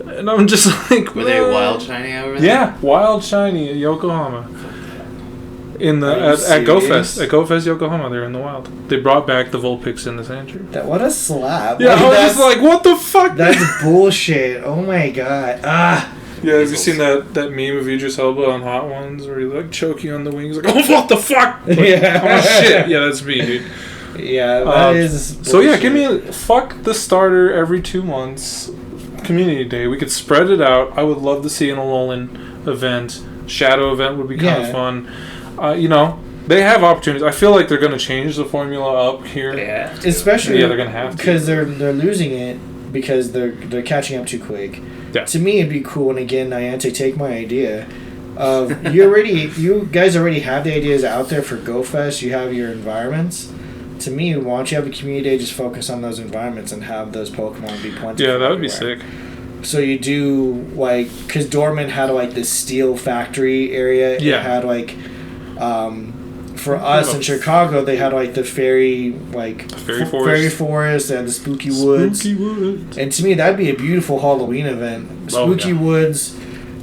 And I'm just like, were they wild shiny over there? Yeah, wild shiny at Yokohama. In the at GoFest Yokohama, they're in the wild. They brought back the Vulpix and the Sandshrew. What a slap! Yeah, I was just like, what the fuck? That's bullshit. Oh my god. Yeah, have you seen that meme of Idris Elba on Hot Ones where he's like choking on the wings, like, oh, what the fuck? Like, yeah. Oh shit. Yeah, that's me, dude. Yeah, that is bullshit. So yeah, give me fuck the starter every 2 months. Community Day. We could spread it out. I would love to see an Alolan event. Shadow event would be kind of fun. They have opportunities. I feel like they're going to change the formula up here. Yeah. Especially they're going to have to. Because they're losing it because they're catching up too quick. Yeah. To me, it'd be cool, and again, Niantic, take my idea of you guys already have the ideas out there for GoFest. You have your environments. To me, why don't you have a community day, just focus on those environments and have those Pokemon be plentiful. Yeah, that would be sick. So you do, like, because Dortmund had, like, this steel factory area. Yeah. It had, like, for us in Chicago, they had, like, the fairy forest. They had the spooky woods. And to me, that'd be a beautiful Halloween event. Spooky woods,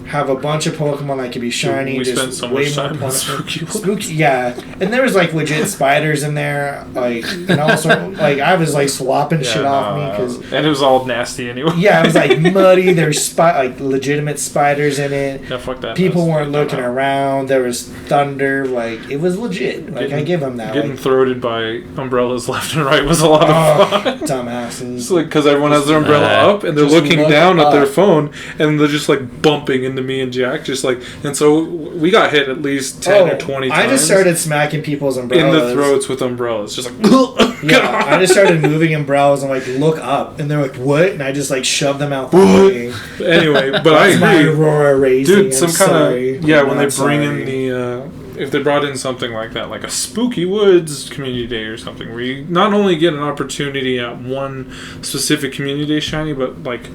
have a bunch of Pokemon that could be shiny. We just spent so way much more time on spooky woods. Spooky, yeah. And there was, like, legit spiders in there. Like, and also, like, I was, like, swapping shit off me. And it was all nasty anyway. Yeah, it was, like, muddy. There's, like, legitimate spiders in it. Yeah, fuck that. People weren't looking around. There was thunder. Like, it was legit. Like, I give them that. Getting throated by umbrellas left and right was a lot of fun. Dumbasses. It's like, because everyone has their umbrella up, and they're looking down at their phone, and they're just, like, bumping into me and Jack, just like, and so we got hit at least 10 or 20 times. I just started smacking people's umbrellas. In the throats with umbrellas. Just like, yeah, I just started moving umbrellas and, like, look up, and they're like, what? And I just, like, shoved them out the way. Anyway, but I agree. My Aurora raising. Dude, some kind of, when they bring in the, if they brought in something like that, like a Spooky Woods community day or something, where you not only get an opportunity at one specific community day shiny, but, like,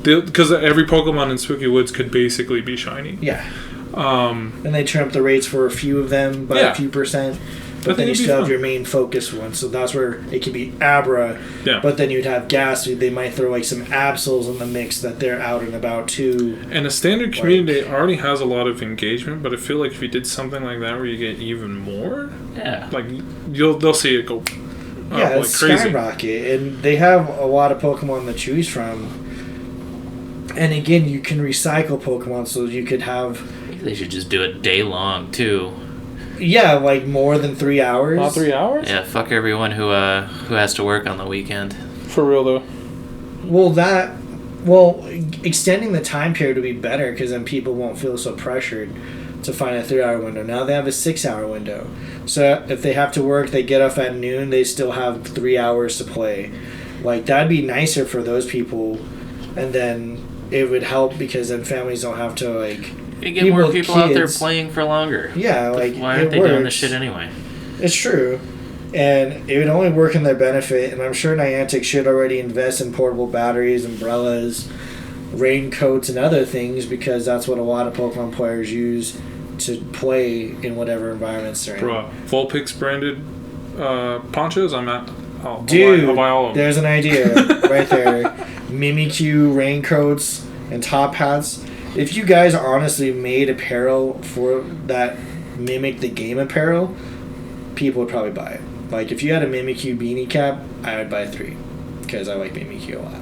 because every Pokemon in Spooky Woods could basically be shiny. Yeah. And they turn up the rates for a few of them by a few percent. But then you still have your main focus one. So that's where it could be Abra. Yeah. But then you'd have Ghastly. They might throw, like, some Absols in the mix that they're out and about too. And a standard community day already has a lot of engagement, but I feel like if you did something like that where you get even more, like, they'll see it go up like crazy. Skyrocket. And they have a lot of Pokemon to choose from. And again, you can recycle Pokemon, so you could have... They should just do it day long, too. Yeah, like more than 3 hours. Not 3 hours? Yeah, fuck everyone who has to work on the weekend. For real, though. Well, extending the time period would be better, because then people won't feel so pressured to find a 3-hour window. Now they have a 6-hour window. So if they have to work, they get off at noon, they still have 3 hours to play. Like, that'd be nicer for those people, and then... it would help because then families don't have to, like... You get more people out there playing for longer. Yeah, like, why aren't they doing this shit anyway? It's true. And it would only work in their benefit, and I'm sure Niantic should already invest in portable batteries, umbrellas, raincoats, and other things, because that's what a lot of Pokemon players use to play in whatever environments they're in. Bro, Vulpix branded ponchos, I'm at... I'll buy all of them. There's an idea right there. Mimikyu raincoats and top hats. If you guys honestly made apparel for that mimic the game apparel, people would probably buy it. Like, if you had a Mimikyu beanie cap, I would buy 3. Because I like Mimikyu a lot.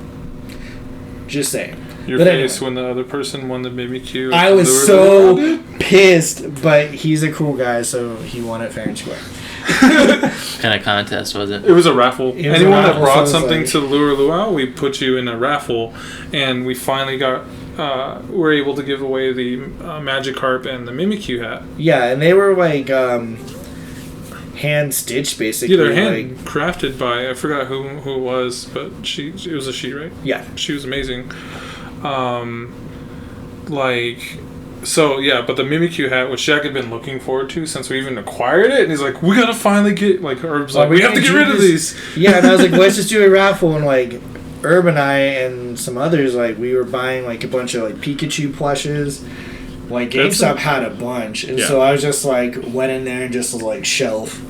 Just saying. Your face when the other person won the Mimikyu. I was so pissed, but he's a cool guy, so he won it fair and square. What kind of contest was it? It was a raffle. Anyone that brought something to Lure Luau, we put you in a raffle, and we finally were able to give away the Magikarp and the Mimikyu hat. Yeah, and they were like hand stitched, basically. Yeah, they're hand crafted by, I forgot who it was, but it was a she, right? Yeah, she was amazing. So, yeah, but the Mimikyu hat, which Jack had been looking forward to since we even acquired it, and he's like, we gotta finally get, like, Herb's like, we have to get rid of these. Yeah, and I was like, let's just do a raffle, and, like, Herb and I and some others, like, we were buying, like, a bunch of, like, Pikachu plushes. Like, GameStop had a bunch, and so I was just, like, went in there and just was, like, shelf.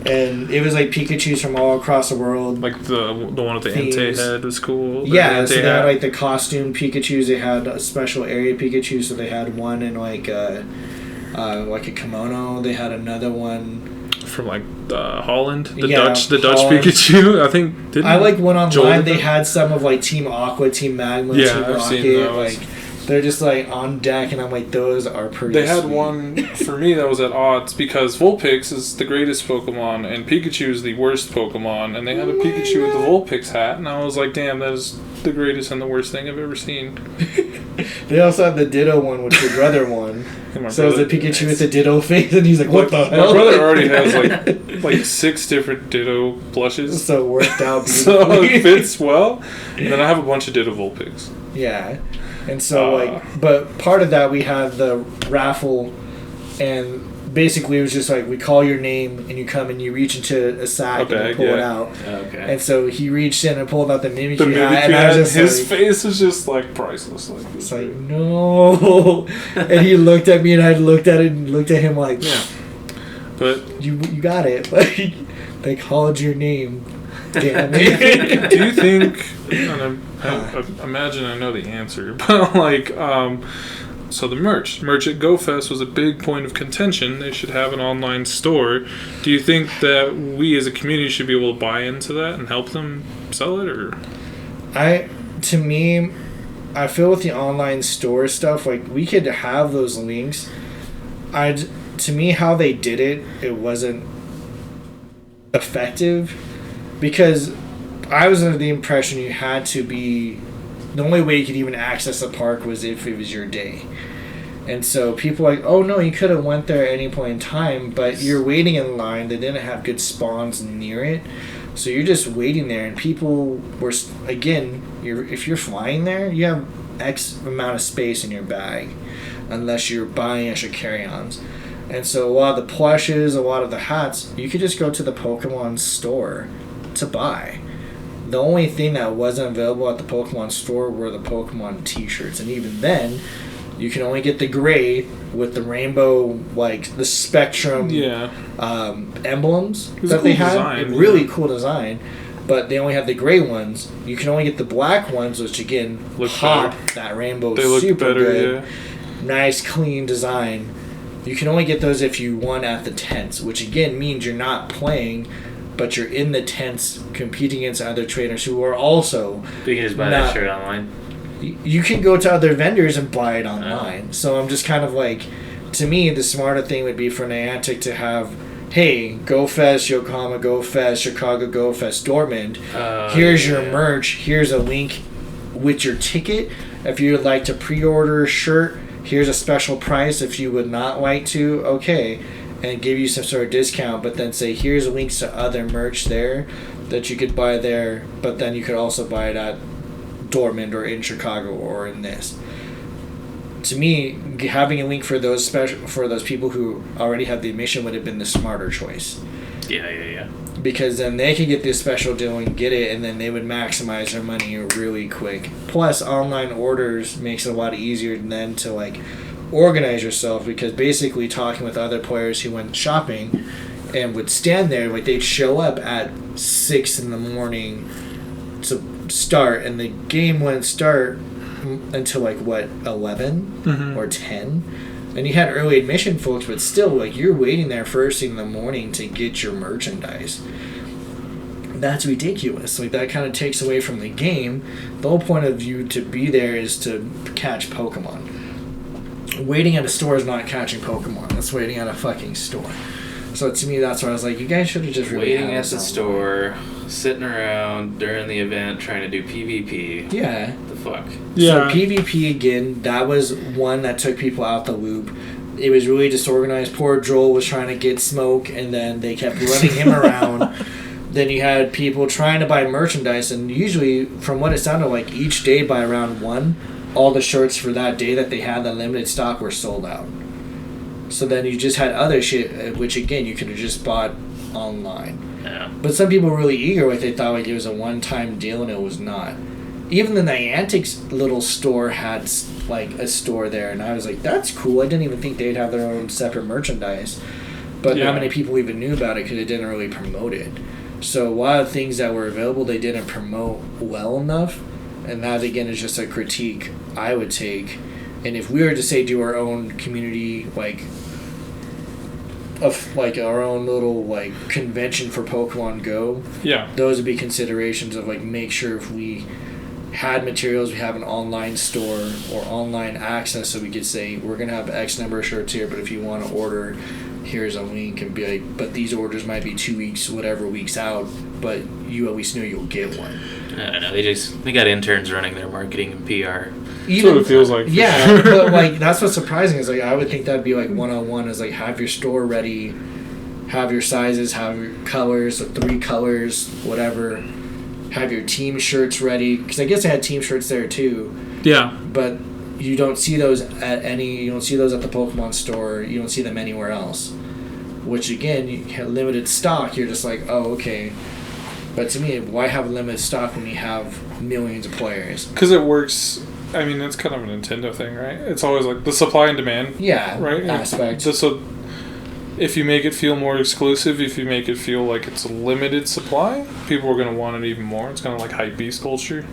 And it was like Pikachus from all across the world. Like the one with the Entei head was cool. Yeah, so they had like the costume Pikachus. They had a special area Pikachu, so they had one in like a kimono. They had another one from like Holland, the Dutch Pikachu. I think. I like went online. They had some of like Team Aqua, Team Magma, Team Rocket. Seen those. Like they're just like on deck, and I'm like, those are pretty. They had one for me that was at odds because Vulpix is the greatest Pokemon and Pikachu is the worst Pokemon, and they had a Pikachu with the Vulpix hat, and I was like, damn, that is the greatest and the worst thing I've ever seen. They also had the Ditto one, which your brother won. So it was a Pikachu with the Ditto face, and he's like, what the hell? My brother already has like 6 different Ditto plushes. So it worked out beautifully. So it fits well. And then I have a bunch of Ditto Vulpix. Yeah. And so, but part of that, we had the raffle, and basically it was just like, we call your name, and you come and you reach into a sack and pull it out. Okay. And so he reached in and pulled out the Mimikyu hat, and I was just his face was just like priceless. Like, it's like, no. And he looked at me, and I looked at it and looked at him like, yeah. But you got it. Like, they called your name. Damn it. Do you think, and I imagine I know the answer, but like, so the merch at GoFest was a big point of contention. They should have an online store. Do you think that we as a community should be able to buy into that and help them sell it, or? To me, I feel with the online store stuff, like, we could have those links. To me, how they did it, it wasn't effective. Because I was under the impression you had to be... The only way you could even access the park was if it was your day. And so people were like, oh no, you could have went there at any point in time, but you're waiting in line. They didn't have good spawns near it. So you're just waiting there, and people were... Again, if you're flying there, you have X amount of space in your bag. Unless you're buying extra carry-ons. And so a lot of the plushes, a lot of the hats, you could just go to the Pokemon store to buy. The only thing that wasn't available at the Pokemon store were the Pokemon t-shirts, and even then you can only get the gray with the rainbow, like the spectrum emblems that they had. Really cool design, but they only have the gray ones. You can only get the black ones, which again pop that rainbow. They look super better, good. Nice clean design. You can only get those if you won at the tents, which again means you're not playing, but you're in the tents competing against other trainers who are also... You can just buy that shirt online? You can go to other vendors and buy it online. Oh. So I'm just kind of like... To me, the smarter thing would be for Niantic to have, hey, GoFest Yokohama, GoFest Chicago, GoFest Dortmund. Here's your merch. Here's a link with your ticket. If you would like to pre-order a shirt, here's a special price. If you would not like to, okay. And give you some sort of discount, but then say, here's links to other merch there that you could buy there, but then you could also buy it at Dortmund or in Chicago or in this. To me, having a link for those people who already have the admission would have been the smarter choice. Yeah. Because then they could get this special deal and get it, and then they would maximize their money really quick. Plus, online orders makes it a lot easier then to like organize yourself, because basically talking with other players who went shopping and would stand there, like they'd show up at 6 in the morning to start, and the game wouldn't start until like 11 or 10. And you had early admission folks, but still, like, you're waiting there first thing in the morning to get your merchandise. That's ridiculous. Like, that kind of takes away from the game. The whole point of you to be there is to catch Pokemon. Waiting at a store is not catching Pokemon. That's waiting at a fucking store. So to me, that's where I was like, you guys should have just really waiting at the store, sitting around during the event trying to do PvP. Yeah. The fuck? So Yeah. PvP, again, that was one that took people out the loop. It was really disorganized. Poor Joel was trying to get smoke, and then they kept running him around. Then you had people trying to buy merchandise, and usually, from what it sounded like, each day by round 1, all the shirts for that day that they had, the limited stock, were sold out. So then you just had other shit, which again, you could have just bought online. Yeah. But some people were really eager, like they thought like it was a one-time deal, and it was not. Even the Niantic's little store had like a store there, and I was like, that's cool. I didn't even think they'd have their own separate merchandise. But not many people even knew about it because it didn't really promote it. So a lot of things that were available, they didn't promote well enough. And that, again, is just a critique I would take. And if we were to, say, do our own community, like our own little, like, convention for Pokemon Go, those would be considerations of, like, make sure if we had materials, we have an online store or online access, so we could say, we're going to have X number of shirts here, but if you want to order, here's a link, and be like, but these orders might be 2 weeks, whatever weeks out, but you at least know you'll get one. I don't know. They got interns running their marketing and PR. That's what it feels like. Yeah, but like that's what's surprising is like I would think that'd be like 101 is like have your store ready, have your sizes, have your colors, 3 colors, whatever. Have your team shirts ready because I guess they had team shirts there too. Yeah. But you don't see those you don't see those at the Pokemon store. You don't see them anywhere else. Which again, you have limited stock. You're just like, oh okay. But to me, why have limited stock when you have millions of players? Because it works. I mean, it's kind of a Nintendo thing, right? It's always like the supply and demand. Yeah, right. Aspect. So, if you make it feel more exclusive, if you make it feel like it's a limited supply, people are going to want it even more. It's kind of like hype beast culture.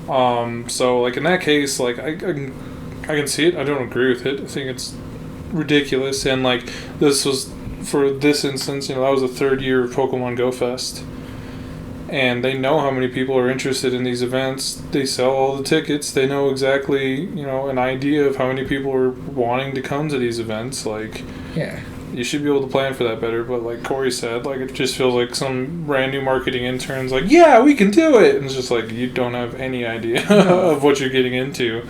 So, like in that case, like I can see it. I don't agree with it. I think it's ridiculous. And like this was for this instance, that was the 3rd year of Pokemon GoFest. And they know how many people are interested in these events. They sell all the tickets. They know exactly, an idea of how many people are wanting to come to these events. Like, yeah, you should be able to plan for that better. But like Corey said, like it just feels like some brand new marketing intern's like, yeah, we can do it. And it's just like you don't have any idea of what you're getting into.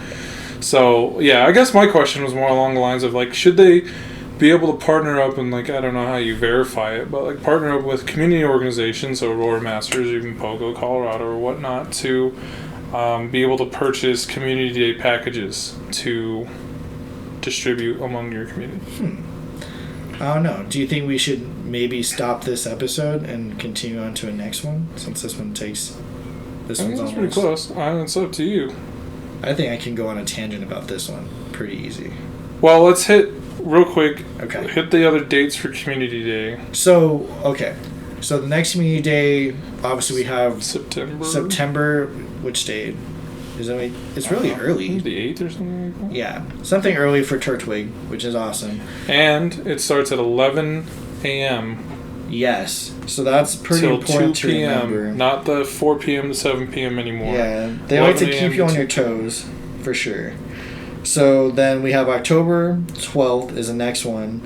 So yeah, I guess my question was more along the lines of like, should they be able to partner up and like I don't know how you verify it, but like partner up with community organizations, so Aurora Masters, even Pogo, Colorado, or whatnot, to be able to purchase community day packages to distribute among your community. I don't know. Do you think we should maybe stop this episode and continue on to a next one since this one takes? This one's that's almost pretty close. It's up to you. I think I can go on a tangent about this one pretty easy. Well, let's hit real quick. Okay. Hit the other dates for Community Day. So the next Community Day, obviously we have September. Which day? It's really early. The 8th or something like that? Yeah, something early for Turtwig, which is awesome. And it starts at 11 a.m. Yes, so that's pretty till important 2 p.m. to remember. Not the 4 p.m. to 7 p.m. anymore. Yeah, they like to keep you on your toes, for sure. So then we have October 12th is the next one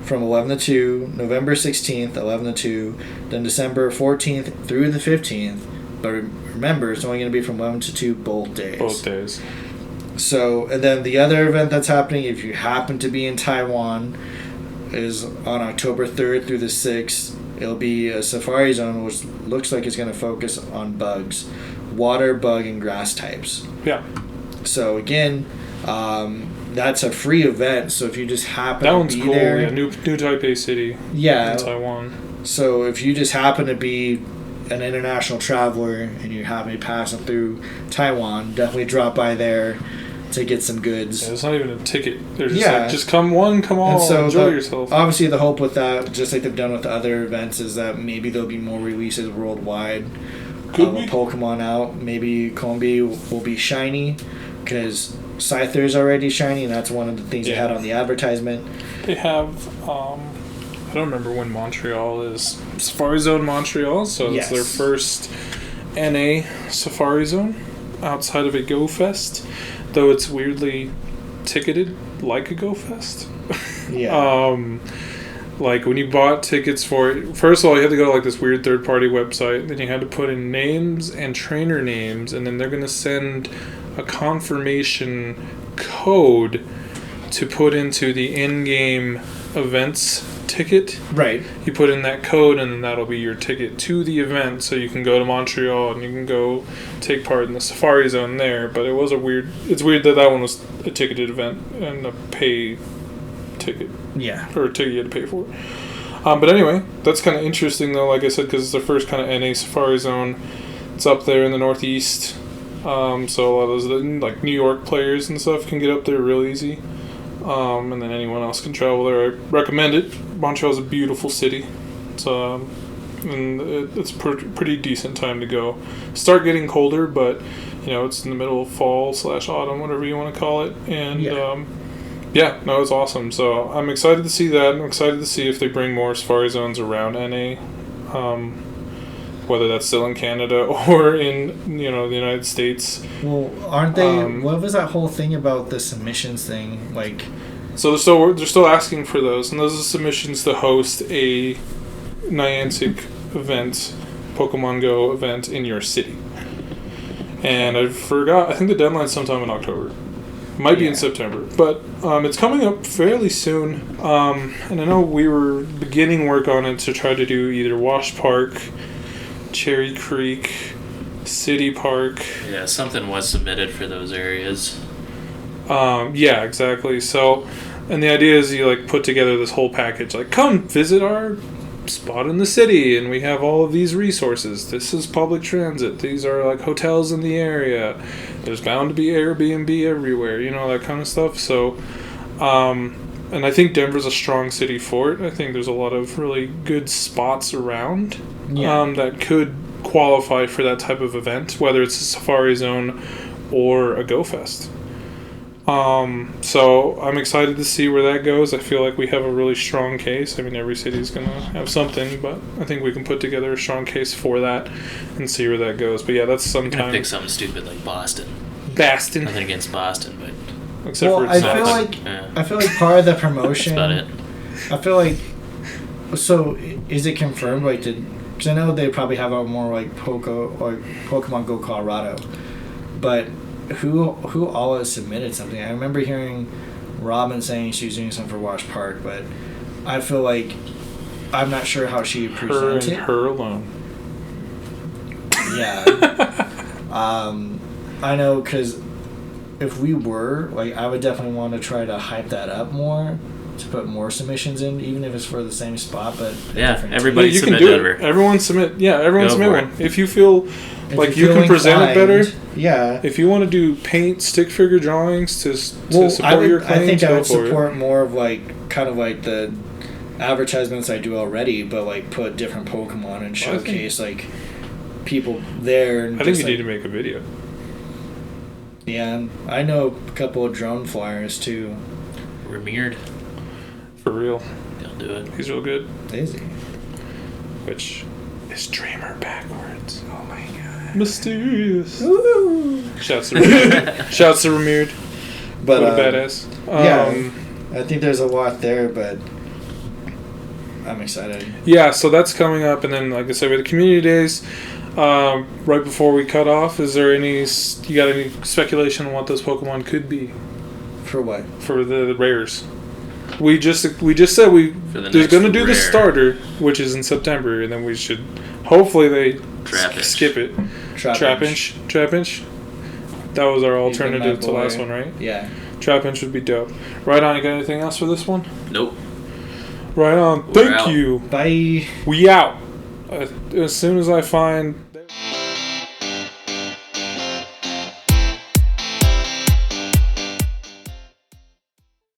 from 11 to 2, November 16th, 11 to 2, then December 14th through the 15th. But remember, it's only going to be from 11 to 2 both days. Both days. So, and then the other event that's happening, if you happen to be in Taiwan, is on October 3rd through the 6th. It'll be a Safari Zone, which looks like it's going to focus on bugs. Water, bug, and grass types. Yeah. So, again, that's a free event, so if you just happen to be cool. there... Yeah, new Taipei City in Taiwan. So, if you just happen to be an international traveler and you happen to be passing through Taiwan, definitely drop by there to get some goods. Yeah, it's not even a ticket. They're just like, just come all, so enjoy yourself. Obviously, the hope with that, just like they've done with other events, is that maybe there'll be more releases worldwide. Pokemon out. Maybe Combi will be shiny, because Scyther's already shiny, and that's one of the things they had on the advertisement. They have, I don't remember when Montreal is. Safari Zone Montreal, so it's their first NA Safari Zone outside of a GoFest, though it's weirdly ticketed like a GoFest. Like when you bought tickets for it, first of all, you had to go to like this weird third-party website. Then you had to put in names and trainer names, and then they're going to send a confirmation code to put into the in-game events ticket. Right. You put in that code, and then that'll be your ticket to the event, so you can go to Montreal and you can go take part in the Safari Zone there. But it was it's weird that one was a ticketed event and a pay ticket. Yeah. Or a ticket you had to pay for. But anyway, that's kind of interesting though, like I said, because it's the first kind of NA Safari Zone. It's up there in the Northeast. So a lot of those like New York players and stuff can get up there real easy. And then anyone else can travel there. I recommend it. Montreal's a beautiful city. It's it's pretty decent time to go. Start getting colder, but it's in the middle of fall / autumn, whatever you want to call it. And it's awesome. So I'm excited to see that. I'm excited to see if they bring more Safari Zones around NA. Whether that's still in Canada or in the United States. Well, aren't they? What was that whole thing about the submissions thing? Like, so they're still asking for those, and those are submissions to host a Niantic event, Pokemon Go event in your city. And I forgot. I think the deadline's sometime in October. Might be in September, but it's coming up fairly soon. And I know we were beginning work on it to try to do either Wash Park, Cherry Creek, City Park. Yeah, something was submitted for those areas. Yeah, exactly. So, and the idea is you like put together this whole package, like come visit our spot in the city, and we have all of these resources. This is public transit. These are like hotels in the area. There's bound to be Airbnb everywhere, that kind of stuff. So, and I think Denver's a strong city for it. I think there's a lot of really good spots around that could qualify for that type of event, whether it's a Safari Zone or a GoFest. So I'm excited to see where that goes. I feel like we have a really strong case. I mean, every city's going to have something, but I think we can put together a strong case for that and see where that goes. But yeah, that's sometime. I'm going to pick something stupid like Boston. Boston. Nothing against Boston, but... Except for I feel like part of the promotion... That's about it. I feel like... So, is it confirmed? Like, because I know they probably have a more like Pokemon Go Colorado, but who all has submitted something? I remember hearing Robin saying she was doing something for Wash Park, but I feel like I'm not sure how she presented. Her alone. Yeah. I know, because if we were, like, I would definitely want to try to hype that up more, to put more submissions in, even if it's for the same spot, but everybody you submit can do Denver. It. Everyone submit one. If you feel like you can present it better, if you want to do paint stick figure drawings to support your claims, I think I would support more of like kind of like the advertisements I do already, but like put different Pokemon and showcase like people there. And I think you need to make a video. Yeah, I know a couple of drone flyers too. Remir'd. For real. They'll do it. He's real good. Is he? Which is Dreamer backwards. Oh my god. Mysterious. Woo! Shouts to Remir'd. But what a badass. I think there's a lot there, but I'm excited. Yeah, so that's coming up, and then like I said, we have the community days. Right before we cut off, you got any speculation on what those Pokemon could be? For what? For the rares. We just said they're going to do the starter, which is in September, and then we should hopefully they skip it. Trapinch. That was our alternative to last one, right? Yeah. Trapinch would be dope. Right on. You got anything else for this one? Nope. Right on. Thank you. Bye. We out. As soon as I find